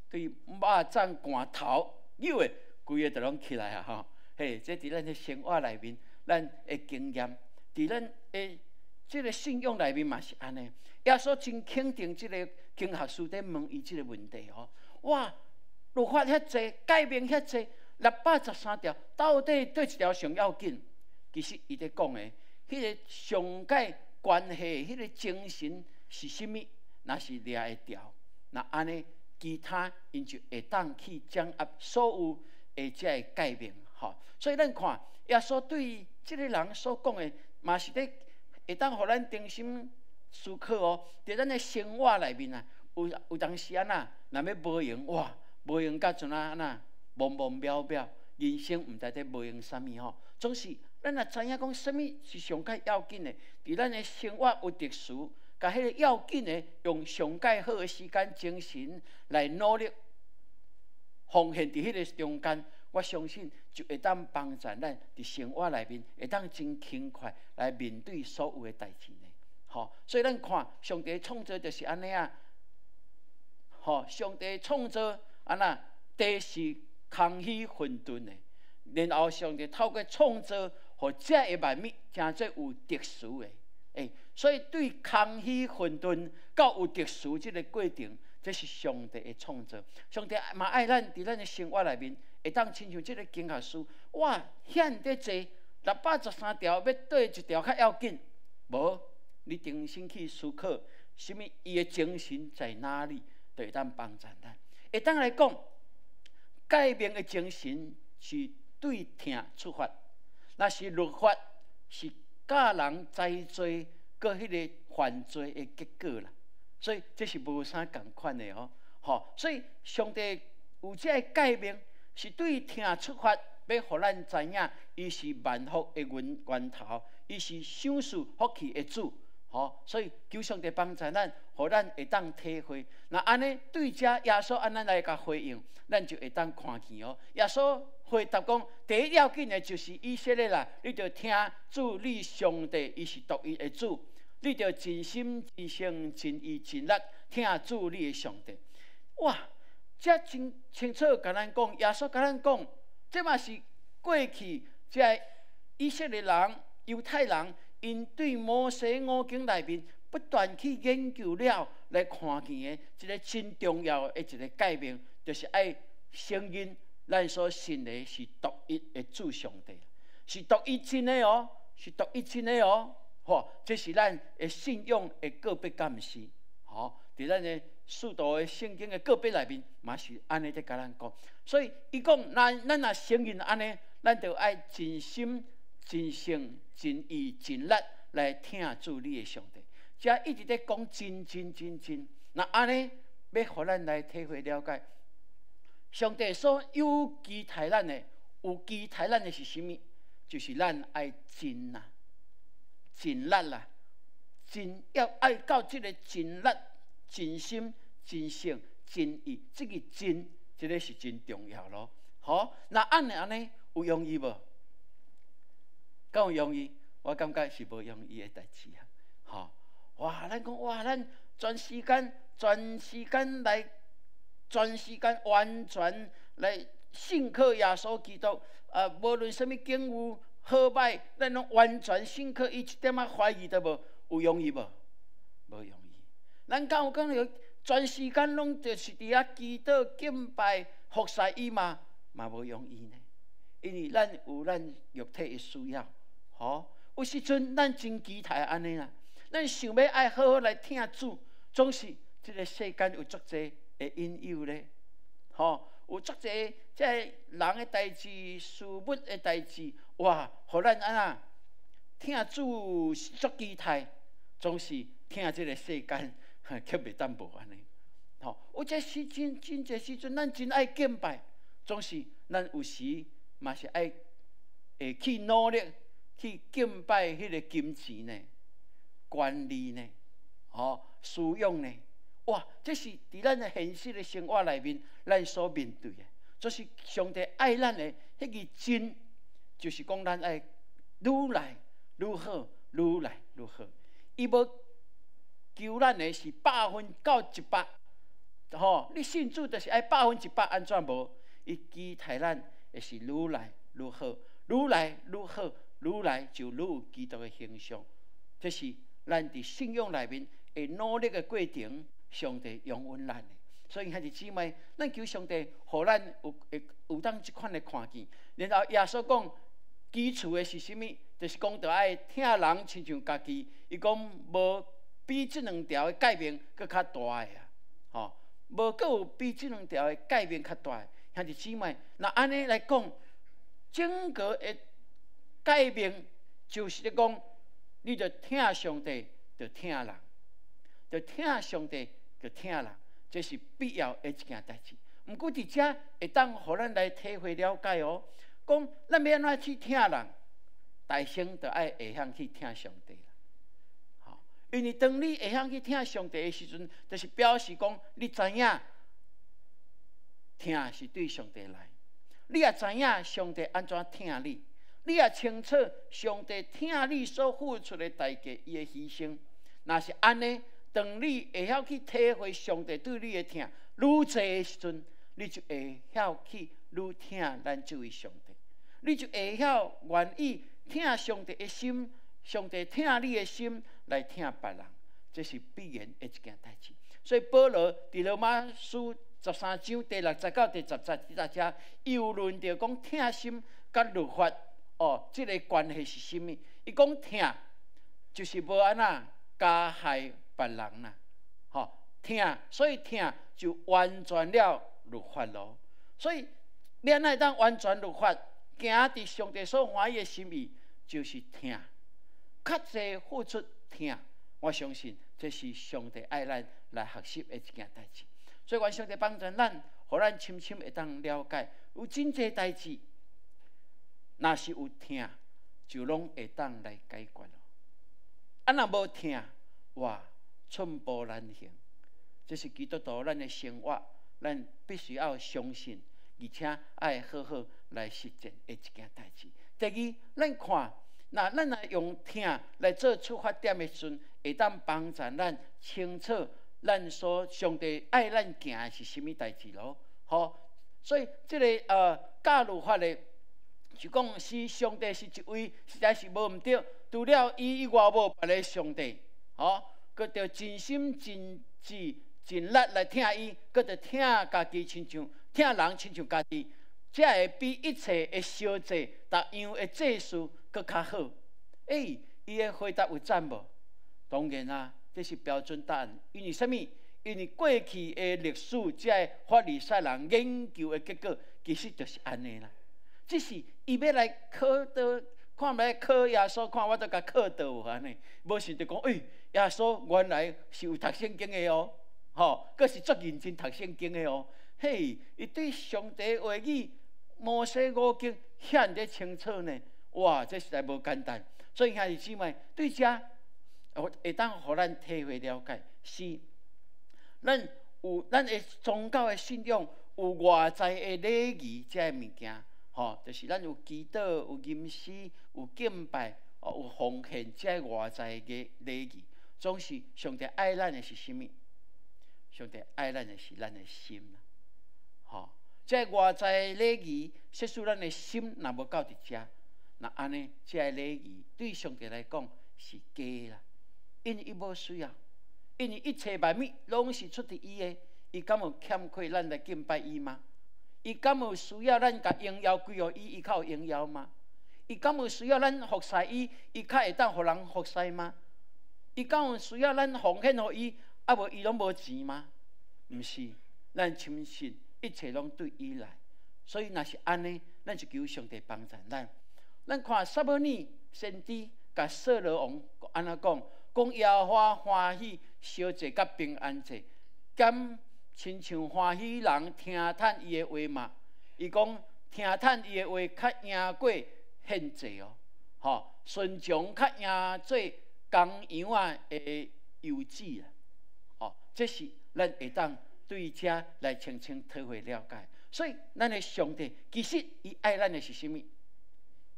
对肉粽寒头，有诶，规个都拢起来啊！吼，嘿，这伫咱的生活内面，咱的经验，伫咱的即个信仰内面嘛是安尼。耶稣真肯定即个经学书在问伊即个问题吼，哇，律法遐济，诫命遐济，613条，到底对一条上要紧？其实伊在讲的，迄个上界关系，迄个精神是啥物？若是掠会条，那安尼其他因就会当去掌握所有的这个诫命，吼。所以咱看耶稣对即个人所讲的，嘛是咧会当互咱定心思考哦。伫咱的生活内面啊，有当时啊若要无用，哇，无用甲像安那茫茫渺渺，人生毋知伫无用啥物吼。总是咱也知影讲，啥物是上界要紧的，伫咱的生活有特殊。甲迄个要紧的，用上界好的时间、精神来努力奉献伫迄个中间，我相信就会当帮助咱伫生活内面会当真轻快来面对所有的代志呢。吼，所以咱看上帝创造就是安尼啊。吼，上帝创造安那地是空虚混沌的，然后上帝透过创造，互这个万物真做有特殊的。所以对空虚混沌到有特殊这个过程，这是上帝的创造。上帝嘛爱咱伫咱的生活内面，会当亲像这个经学书，哇，显得济613条，要对一条较要紧？无，你定心去思考，什么伊的精神在哪里，就会当帮助咱。会当来讲，诫命的精神是对听出发，那是律法是教人栽罪，搁迄个犯罪的结果啦。所以这是无啥共款的哦。吼，所以上帝有这个诫命，是对听出发，要互咱知影，伊是万福的源头，伊是赏赐福气的主。吼，所以求上帝帮助咱，互咱会当体会。那安尼对遮耶稣安尼来甲回应，咱就会当看见哦。耶稣回答讲，第一要紧的就是以色列啦，你着听主你上帝，伊是独一的主，你着尽心、尽性、尽意、尽力听主你的上帝。哇，这真清楚甲咱讲，耶稣甲咱讲，这嘛是过去这以色列人、犹太人。因对摩西五经内面不断去研究了，来看见的一个真重要的一个诫命，就是爱承认咱所信的是独一的主上帝，是独一真的哦，是独一真的哦。吼，这是咱的信仰的个别感示。吼，伫咱的使徒的圣经的个别内面，嘛是安尼在甲咱讲。所以伊讲，咱若承认安尼，咱就爱真心、真性、真意、真力来听主你的上帝。遮一直在讲真。那安尼要互咱来体会了解，上帝所有期待咱的，有期待咱的是啥物？就是咱爱真啦、真力啦、真要爱到这个真力、真心、真性、真意，这个真，这个是真重要咯。好，那安尼有容易无？敢有容易？我感觉是无容易的代志啊！吼，哇，咱讲哇，咱全时间来，全时间完全来信靠耶稣基督。无论什么境遇好歹，咱拢完全信靠伊，一点仔怀疑都无，有容易无？无容易。咱敢有讲有全时间拢就是伫遐祈祷、敬拜、服侍伊嘛无容易呢？因为咱有咱肉体的需要。吼，有时阵咱真期待安尼啦，咱想要爱好好来听主，总是这个世间有足侪的引诱咧，吼，有足侪即人的代志、事物的代志，哇，互咱安那听主是足期待，总是听这个世间却袂当无安尼，吼，有这时真侪时阵，咱真爱敬拜，总是咱有时嘛是爱去努力。去敬拜迄个金钱呢、权利呢、使用呢，哇！这是伫咱的现实的生活内面，咱所面对的。就是上帝爱咱的迄个真，就是讲咱爱愈来愈好，愈来愈好。伊无求咱的是100分到100，你信主就是爱100%，安怎无？伊期待咱会是愈来愈好，愈来愈好，愈来就愈有基督的形象。这是咱伫信仰内面会努力的过程，上帝养稳咱的。所以，兄弟姊妹，咱求上帝，互咱有当即款的看见。然后耶稣讲，基础的是啥物？就是讲，着爱疼人亲像家己。伊讲无比即两条的改变搁较大的啊，无搁有比即两条的改变较大的。兄弟姊妹，那安尼来讲，整个的改变就是咧讲，你着疼上帝，着疼人，着疼上帝，着疼人。这是必要的一件代志。毋过伫遮会当互咱来体会了解哦。讲咱要安怎去疼人，大先着爱会晓去疼上帝啦。好，因为当你会晓去疼上帝的时阵，就是表示讲你知影疼是对上帝来，你也知影上帝安怎疼你，你也清楚上帝疼你所付出的代价，伊的牺牲。若是安尼。当你会晓去体会上帝对你的疼愈侪的时阵，你就会晓去愈疼咱这位上帝，你就会晓愿意疼上帝的心，上帝疼你的心来疼别人，这是必然的一件代志。所以保罗伫罗马书13章第60到第17节，伊有论到讲疼心甲律法这个关系是啥物？伊讲疼就是无安怎加害别人啦，疼，所以疼就完全了律法咯。所以要安怎当完全律法，行伫上帝所欢喜的心意，就是疼，较侪付出疼。我相信这是上帝爱咱来学习的一件代志。所以，愿上帝帮助咱，互咱深深会当了解，有真侪代志，若是有疼，就拢会当来解决咯。若无疼，哇！寸步难行，这是基督徒咱的生活，咱必须要相信，而且爱好好来实践的一件代志。第二，咱看，那咱来用疼来做出发点的时阵，会当帮助咱清楚咱所上帝爱咱行的是什么代志咯。好，所以这个教律法的，就讲是上帝是一位，实在是无毋对，除了伊以外无别个上帝，佮着真心真志真力来疼伊，佮着疼家己亲像疼人亲像家己，才会比一切的烧祭、逐样的祭祀佮较好。伊的回答有赞无？当然啦，这是标准答案。因为什么？因为过去的历史，这法利赛人研究的结果，其实就是安尼啦。只是伊要来考倒，看来考耶稣，看我都甲考倒安尼，无想着讲，耶稣原来是有读圣经的哦，佫是足认真读圣经的哦。伊对上帝话语、摩西五经显得清楚呢。哇，这实在无简单。所以兄弟姊妹，对遮会当互咱体会了解，是咱有咱的宗教的信仰，有外在的礼仪这物件，就是咱有祈祷、有吟诗、有敬拜、有奉献这外在的礼仪。总是上帝爱咱的是什么？上帝爱咱的是咱的心啦。这外在礼仪，说出咱的心若无到伫遮，那安尼这礼仪对上帝来讲是假啦，因为伊无需要，因为一切万物拢是出伫伊的，伊敢有欠亏咱来敬拜伊吗？伊敢有需要咱甲荣耀归予伊，伊较有荣耀吗？伊敢有需要咱服侍伊，伊较会当互人服侍吗？伊敢有需要咱奉献予伊，无伊拢无钱吗？毋是，咱深信一切拢对伊来。所以若是安尼，咱就求上帝帮助咱。咱看撒母耳先知甲扫罗王安怎讲？讲耶和华欢喜烧祭甲平安祭，敢亲像欢喜人听叹伊的话嘛？伊讲听叹伊的话较赢过献祭哦，顺从较赢做公羊的油脂啦，这是咱会当对遮来清清体会了解。所以，咱的上帝其实伊爱咱的是什么？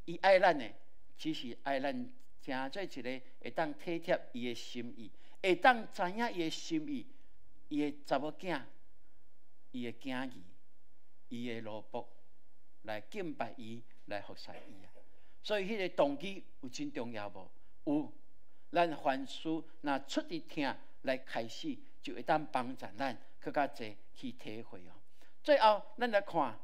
伊爱咱的，只是爱咱成做一个会当体贴伊的心意，会当知影伊的心意。伊的查某囝伊的囝儿、伊的奴仆来敬拜伊，来服侍伊啊。所以，迄个动机有真重要无？有，咱凡事若出于听来开始，就会当帮助咱更较侪去体会哦。最后，咱来看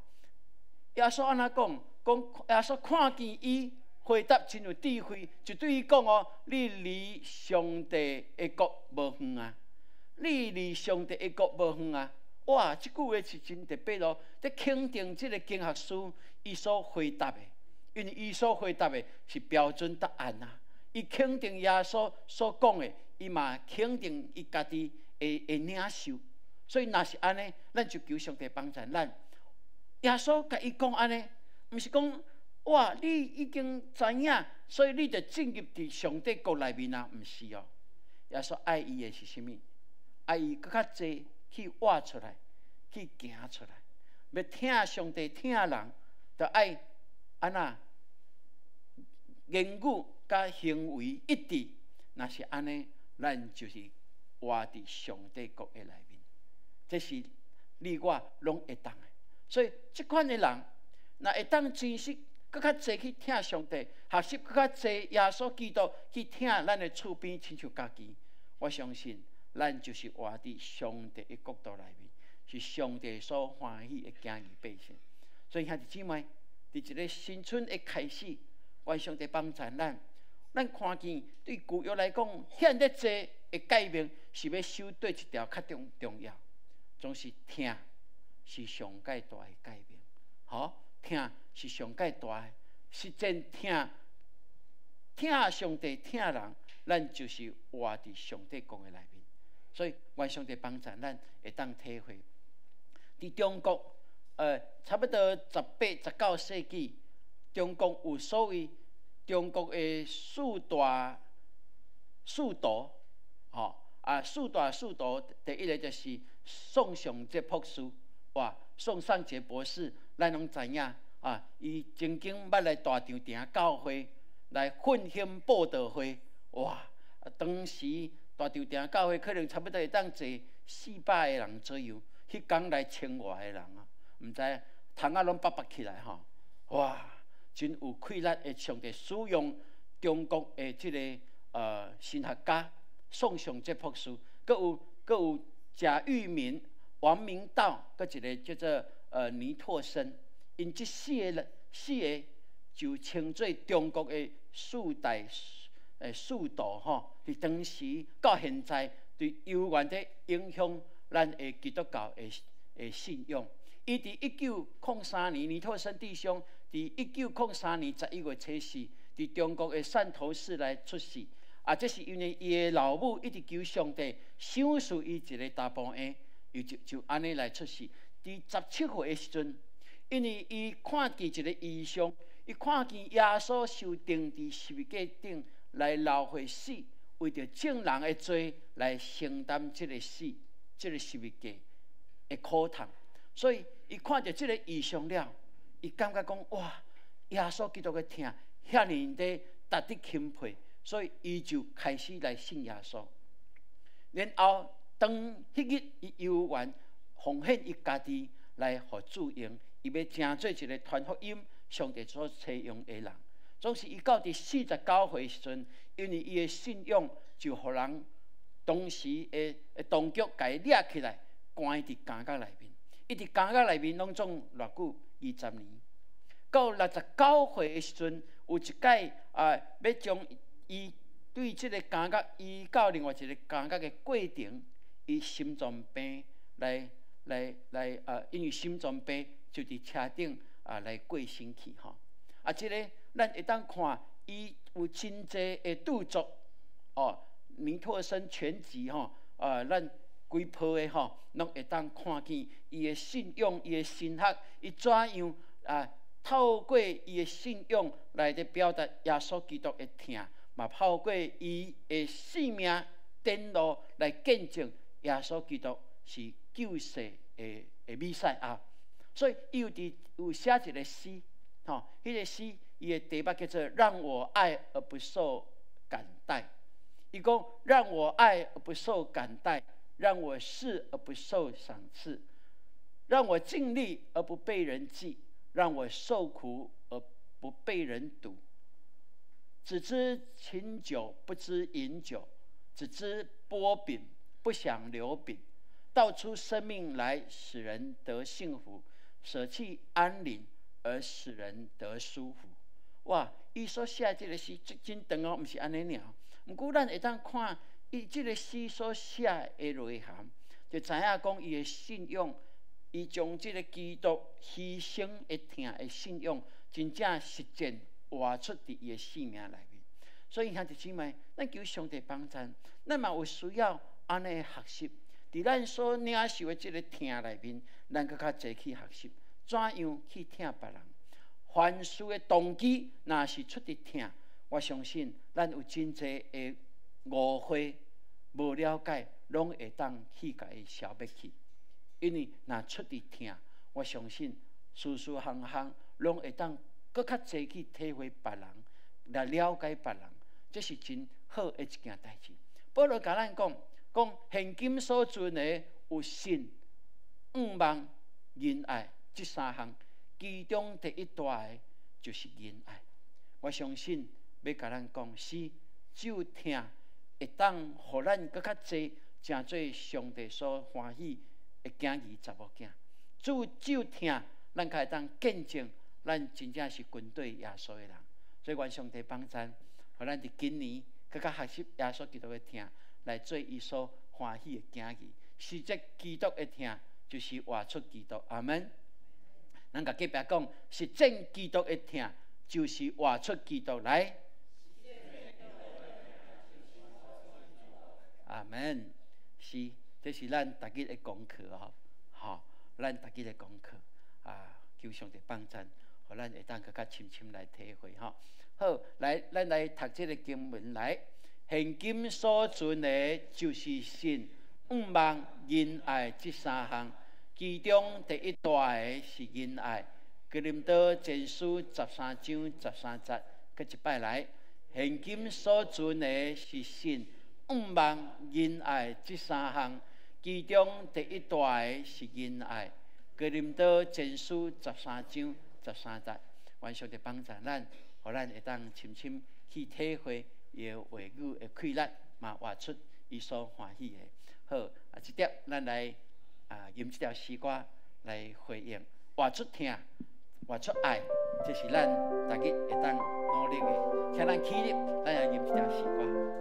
耶稣安怎讲？讲耶稣看见伊回答真有智慧，就对伊讲哦：你离上帝的国无远啊！你离上帝的国无远啊！哇，这句话是真特别咯，在肯定这个经学书伊所回答的。因为伊所回答的是标准答案啊！伊肯定耶稣所讲的，伊嘛肯定伊家己会领受。所以若是安尼，咱就求上帝帮助咱。耶稣甲伊讲安尼，毋是讲哇，你已经知影，所以你就进入伫上帝国内面啊？毋是哦。耶稣爱伊的是啥物？爱伊更较侪去活出来，去行出来。要听上帝，听人，就爱安那？言语甲行为一致，若是安尼，咱就是活伫上帝国的内面。这是你我拢会当的。所以，即款的人，若会当真实，更较侪去听上帝，学习更较侪耶稣基督去听咱的厝边亲像家己。我相信，咱就是活伫上帝的国度内面，是上帝所欢喜的囝儿百姓。所以，兄弟姊妹，伫一个新春的开始。愿上帝帮助咱，咱看见对旧约来讲，现在这的改变是要守对一条较重要，总是听是上界大的改变。好，听是上界大的，实践听上帝听人，咱就是活伫上帝讲的内面。所以愿上帝帮助咱会当体会。伫中国，差不多18、19世纪。中国有所谓中国的四大四道，四大四道第一个就是宋尚节博士，哇，宋尚节博士，咱拢知影啊，伊曾经捌来大长亭教会来奉献布道会，哇，当时大长亭教会可能差不多会当坐400个人左右，迄天来1000外个人啊，毋知窗仔拢拔起来吼，哇！真有气力的上帝使用中国的这个神学家宋尚节博士，佫有贾玉民、王明道，佫一个叫做尼托生，因这4个就称作中国的四大四道吼。伫当时到现在，对悠远地影响咱的基督教的信仰。伊伫1903年，尼托生弟兄。伫1903年11月7日，伫中国的汕头市来出世。这是因为伊的老母一直求上帝赏赐伊一个大宝婴，伊就安尼来出世。伫17岁的时阵，因为伊看见一个异象，伊看见耶稣受钉伫十字架顶来流血死，为着众人的罪来承担这个死，这个十字架的苦痛。所以伊看到这个异象了。伊感觉讲哇，耶稣基督嘅听，遐尼的值得钦佩，所以伊就开始来信耶稣。然后当迄日伊游完，奉献伊家己来互主用，伊要成做一个传福音、上帝所采用的人。总是伊到第49岁时阵，因为伊的信仰就互人当时的当局甲伊掠起来，关伫监狱内面。伊伫监狱内面拢总偌久？20年，到69岁的时阵，有一届要将伊对这个监狱移到另外一个监狱的过程，伊心脏病来，因为心脏病就伫车顶来过身去吼。这个咱会当看伊有真济的著作尼托生全集吼，咱规批的吼，拢会当看见伊的信仰、伊的神学，伊怎样透过伊的信仰来的表达耶稣基督的听，嘛透过伊的性命典路来见证耶稣基督是救世的弥赛亚。所以伊有写一个诗，迄个诗伊的题目叫做“让我爱而不受感戴”。伊讲：“让我爱而不受感戴，让我侍而不受赏赐。”让我尽力而不被人记，让我受苦而不被人堵。只知琴酒，不知饮酒；只知剥饼，不想留饼。道出生命来，使人得幸福；舍弃安宁，而使人得舒服。哇！伊所写这个诗真长哦，不是安尼尔。不过咱会当看伊这个诗所写的内涵，就知影讲伊的信仰，伊将这个基督牺牲的疼的信仰，真正实践活出伫伊的生命内面。所以兄弟姊妹，咱求上帝帮助，咱嘛有需要安尼学习。伫咱所领受的这个疼内面，咱更较侪去学习，怎样去疼别人。凡事的动机，若是出伫疼，我相信咱有真侪的误会、无了解，拢会当去甲伊消灭去。因为若出伫疼，我相信事事项项拢会当搁较侪去体会别人，来了解别人，这是真好的一件代志。保罗甲咱讲，现今所存的有信、仰望、仁爱这三项。其中第一大的就是仁爱。我相信要甲咱讲，是只有听会当互咱搁较侪，成做上帝所欢喜的囝儿查某囝。只有听，咱才会当见证，咱真正是跟对耶稣的人。所以，愿上帝帮助，互咱伫今年搁较学习耶稣基督的听，来做伊所欢喜的囝儿。实际基督的听，就是活出基督。阿门。咱甲隔壁讲，实践基督的听，就是活出基督来。阿门。是，这是咱大家的功课哦。好，咱大家的功课啊，求上帝帮助，互咱会当更加深深来体会哈。好，来，咱来读这个经文来。现今所存的，就是信、仰望、仁爱这三项。其中第一大的是仁爱。哥林多前书13章13節，佮一擺來。現今所存的是信、仰望、仁愛這三項，其中第一大的是仁愛。哥林多前書13章13節，願上帝幫助咱，互咱會當深深去體會伊的話語的快樂，嘛活出伊所歡喜的。好，啊，這點咱來。用這條詩歌來回應，活出聽，活出愛，這是咱大家會當努力的。請咱起立，咱也用這條詩歌。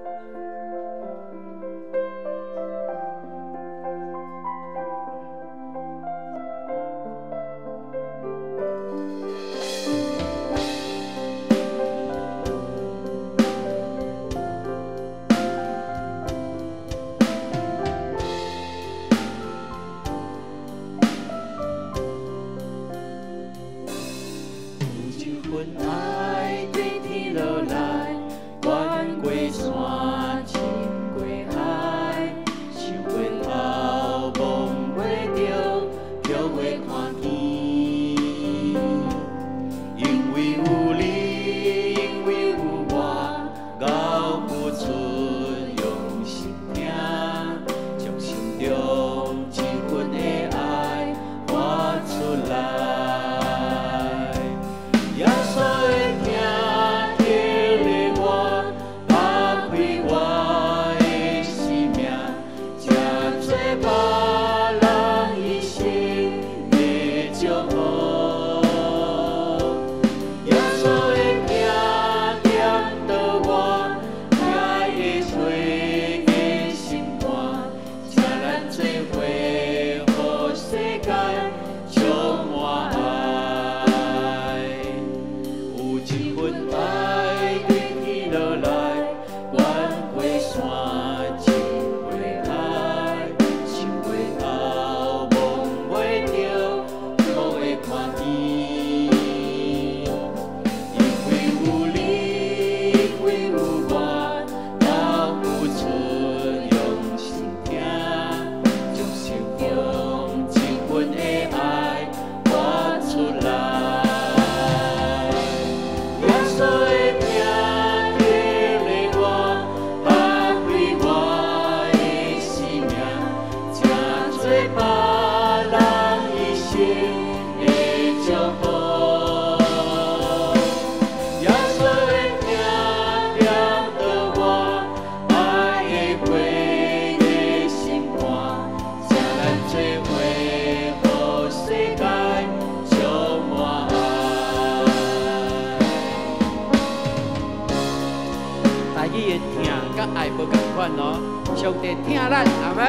爱无共款哦。上帝听咱，阿门。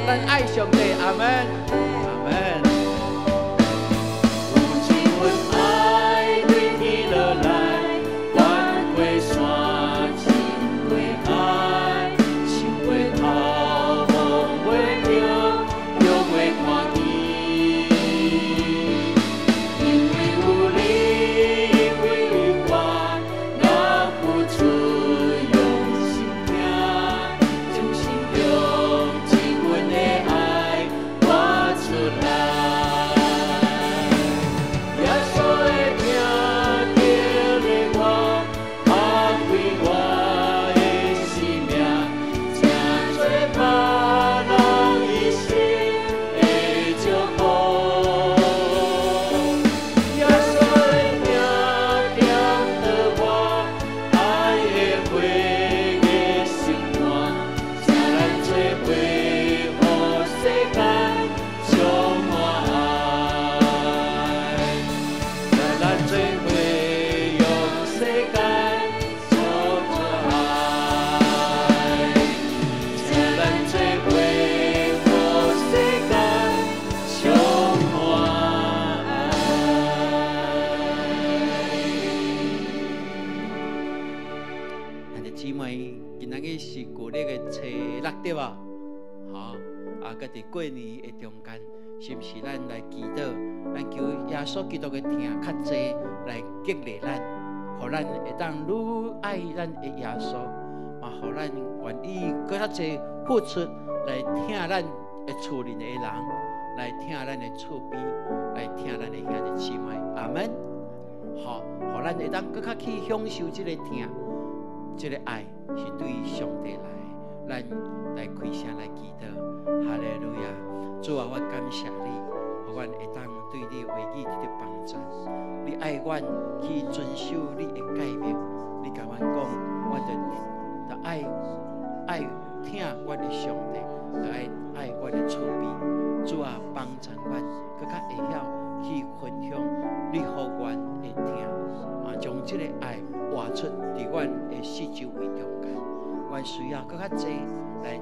咱爱上帝，阿门，阿门。有一份爱对天落来，翻过山，浸过海，想过头，望过着，用过看见。因为有你，因为有我，我付出用心听，将心用尽阮的爱活出来。耶稣的名叫你我，拍开我的生命，真多别人一生的祝福。耶稣的名点着我爱的火的心肝，请咱做伙，予世间充满爱。请咱做伙，用世间充满爱。请咱做伙，予世间充满爱。咱的姊妹，今仔日是旧历的初6对吧？好，甲伫过年的中间，是毋是咱来祈祷，咱求耶稣基督的听较济来激励咱，互咱会当愈爱咱的耶稣，嘛互咱愿意搁较济付出来听咱的厝里的人，来听咱的厝边，来听咱的兄弟姊妹，阿门。好，互咱会当搁较去享受这个听。这个爱是对上帝来，咱来开声来祈祷，哈利路亚！主啊，我感谢你，互阮会当对你的话语得到帮助。你爱阮去遵守你的诫命，你甲阮讲，我着爱听我的上帝，着爱我的厝边。主啊，帮助阮，更较会晓去分享你互阮的听，将这个爱活出伫阮的四周围中间，阮需要更较济来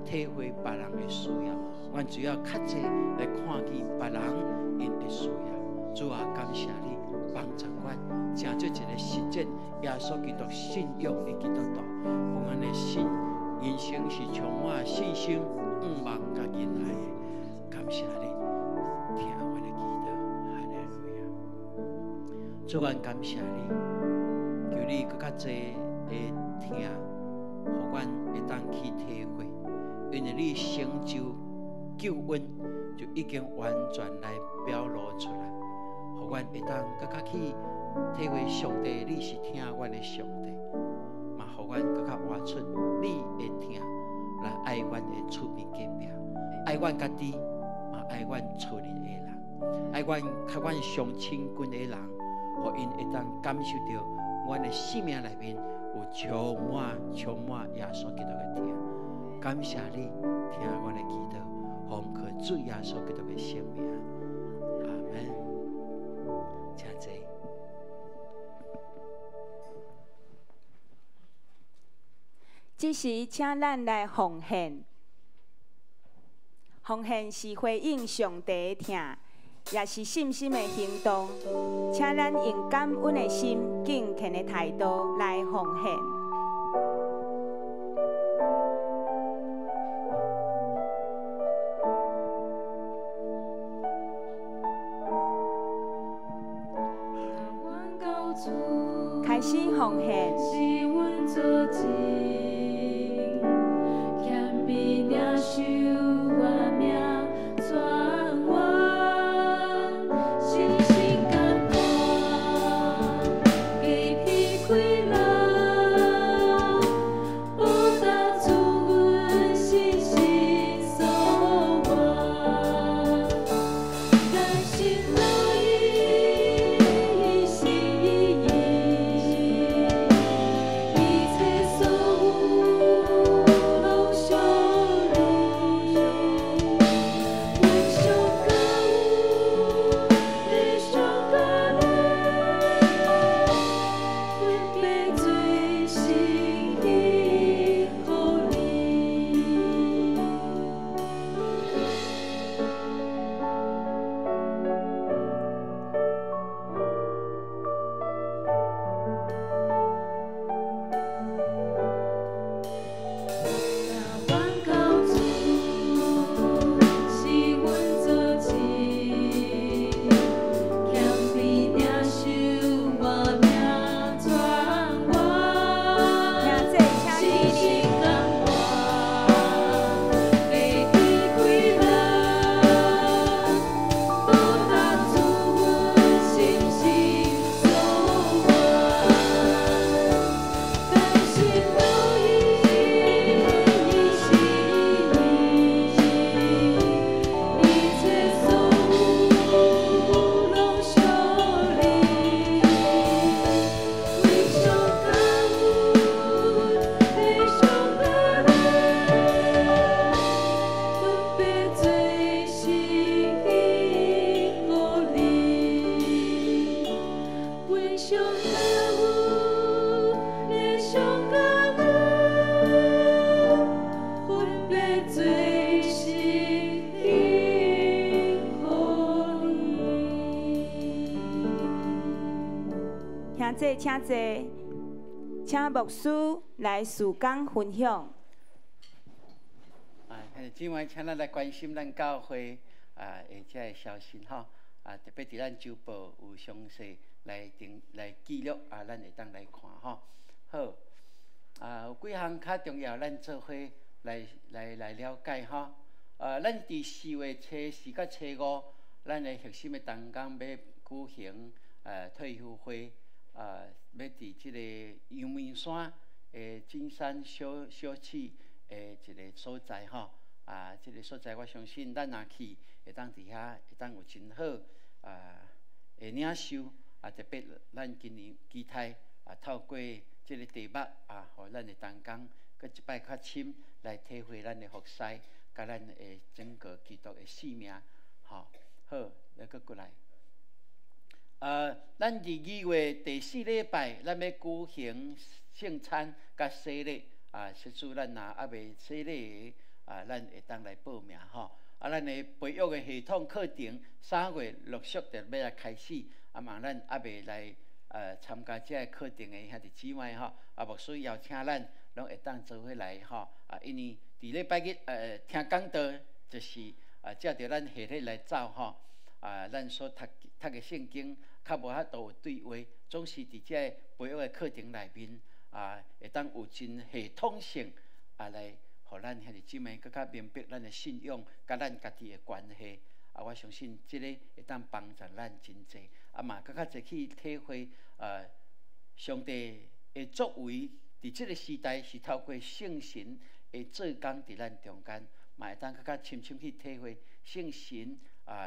体会别人的需要，阮需要较济来看见别人因的需要。主啊，感谢你帮助阮，成就一个实践耶稣基督信仰的基督徒，互阮的心人生是充满信心、望甲忍耐的。感谢你，听阮的祈祷，哈利路亚。主，阮感谢你。求你更较济会听，互阮会当去体会，因为你成就救恩就已经完全来表露出来，互阮会当更较去体会上帝，你是听阮的上帝，嘛互阮更较活出你的听，来爱阮的厝边隔壁，爱阮家己，嘛爱阮厝里的人，爱阮较阮上亲近的人，互因会当感受到。阮的生命里面有充满耶稣基督的听，感谢你听阮的祈祷，奉靠主耶稣基督的圣名，阿门。请坐。这时，请咱来奉献。奉献是回应上帝的听。也是信心的行动，请咱用感恩的心、敬虔的态度来奉献。开始奉献。请坐，请牧师来事工分享。今晚请咱来关心咱教会遮个消息吼，特别伫咱周报有详细来记录咱会当来看吼。好，有几项较重要，咱做伙来了解吼。咱伫4月初4到初5，咱的核心的同工要举行退休会，要伫即个阳明山金山小市一个所在吼。即个所在我相信咱若去会当伫遐会当有真好会领受特别咱今年期待透过即个题目互咱的同工搁一摆较深来体会咱的服侍，甲咱的整个基督的使命吼。好，来搁过来。咱伫2月第4礼拜，咱要举行圣餐甲洗礼实主咱若还未洗礼咱会当来报名吼。咱的培育的系统课程3月陆续就要来开始，望咱还未来参加这个课程的兄弟姊妹吼，牧师邀请咱拢会当做伙来吼。因为伫礼拜日听讲道就是照着咱系列来走吼。咱所读的圣经较无遐多有对话，总是伫这个培育的课程内面会当有真系统性来。互咱兄弟姊妹更较明白咱的信仰甲咱家己的关系我相信即个会当帮助咱真济嘛更较侪去体会上帝的作为伫即个时代是透过圣神的做工伫咱中间，嘛会当更较深深去体会圣神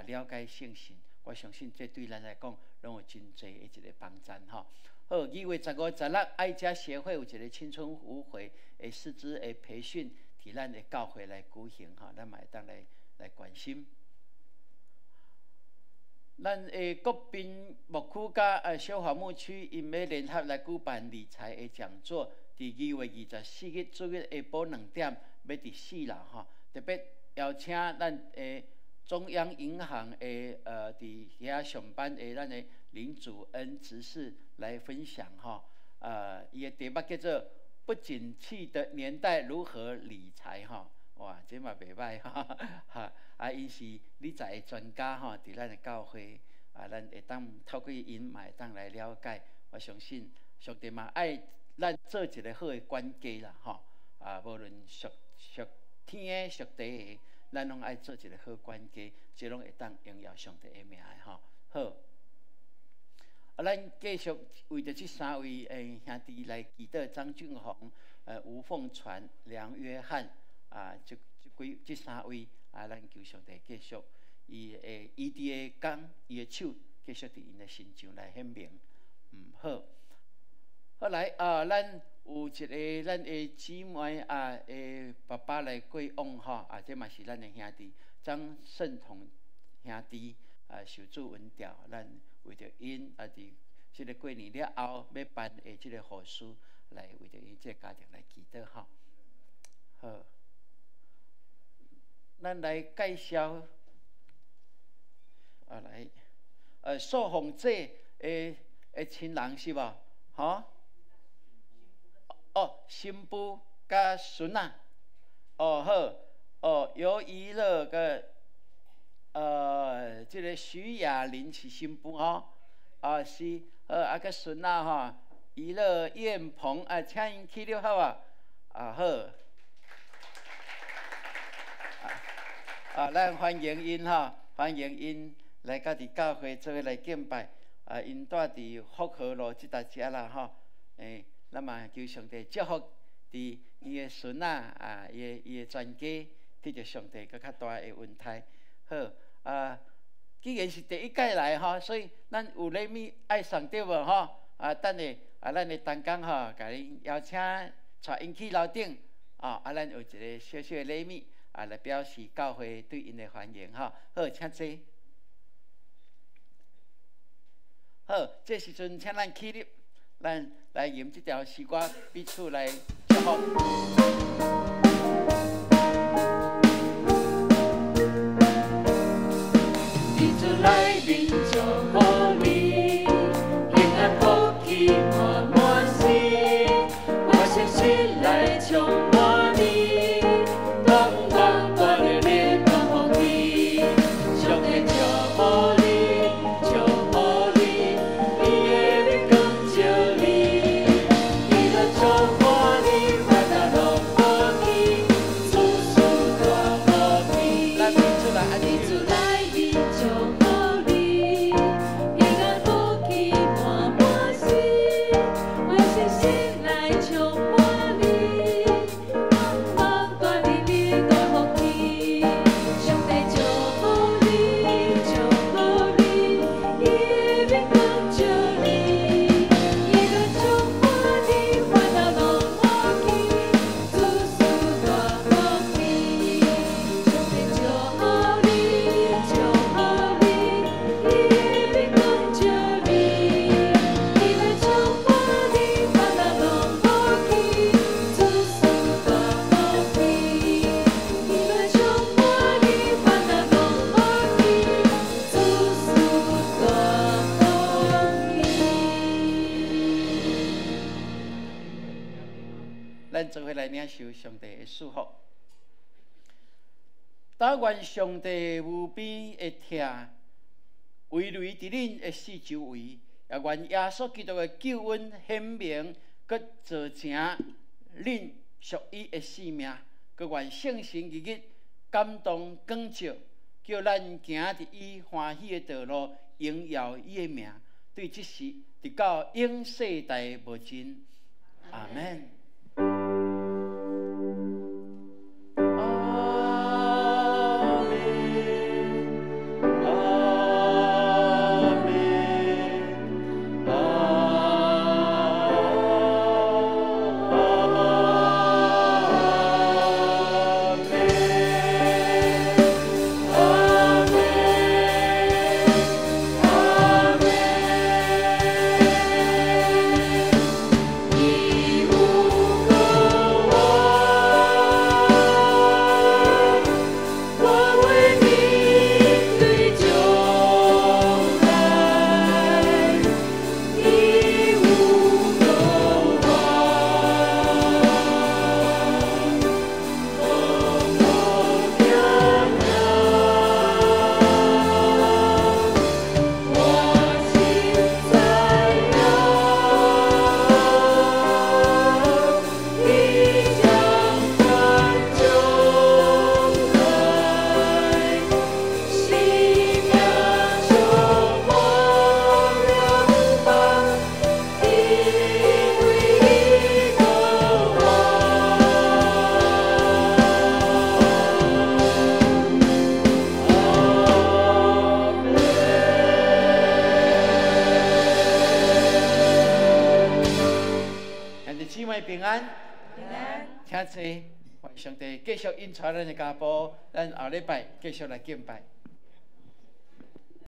了解圣神。我相信这对咱来讲拢有真济的一个帮助吼。好，2月15、16，爱家协会有一个青春舞会的师资的培训。伫咱的教会来举行吼，咱嘛会当来关心。咱的国宾牧区甲小华牧区因要联合来举办理财的讲座，伫2月24日主日下晡2点，要伫4楼吼，特别邀请咱的中央银行的伫遐上班的咱的林祖恩执事来分享吼，伊的题目叫做不景气的年代如何理财哈？哇，这嘛袂歹哈！因是理财的专家哈，伫咱的教会咱会当透过因嘛会当来了解。我相信上帝嘛爱咱做一个好的管家啦哈！无论属天的属地的，咱拢爱做一个好管家，这拢会当荣耀上帝的名的哈。好。咱继续为着这3位兄弟来祈祷：张俊宏、吴凤传、梁约翰这3位咱求上帝继续伊的工，伊的手继续伫因的身上来显明。好。后来咱有一个咱的姊妹爸爸来过往吼，这嘛是咱的兄弟张胜同兄弟受主恩调，咱。为着因伫即个过年了后要办的即个护士来为着因即个家庭来祈祷吼。好，咱来介绍来受访者的亲人是无？吼？新妇甲孙仔。好。由娱乐个。这个徐雅玲是新妇吼，是个孙仔吼，娱乐燕鹏请因起了好啊，好，咱欢迎因吼，欢迎因来到伫教会做伙来敬拜，因住伫福和路即搭遮啦吼，咱嘛求上帝祝福伫伊的孙仔伊的全家，得着上帝更较大的恩待，好。既然是第一届来吼，所以咱有礼物爱送对无吼？等下咱的同工吼，甲恁邀请带因去楼顶咱有一个小小的礼物来表示教会对因的欢迎吼。好，请坐。好，这时阵请咱起立，咱来吟这条诗歌，彼此来祝福。来临祝福你，平安福气。咱做伙来领受上帝的祝福。但愿上帝无边的疼，围绕伫恁的四周围，也愿耶稣基督的救恩显明，佮做成恁属伊的性命，佮愿圣神日日感动光照，叫咱行伫伊欢喜的道路，荣耀伊的名。对这事，直到永世代无尽。阿门。平安，请坐，上帝继续引带咱的家谱，咱后礼拜继续来敬拜。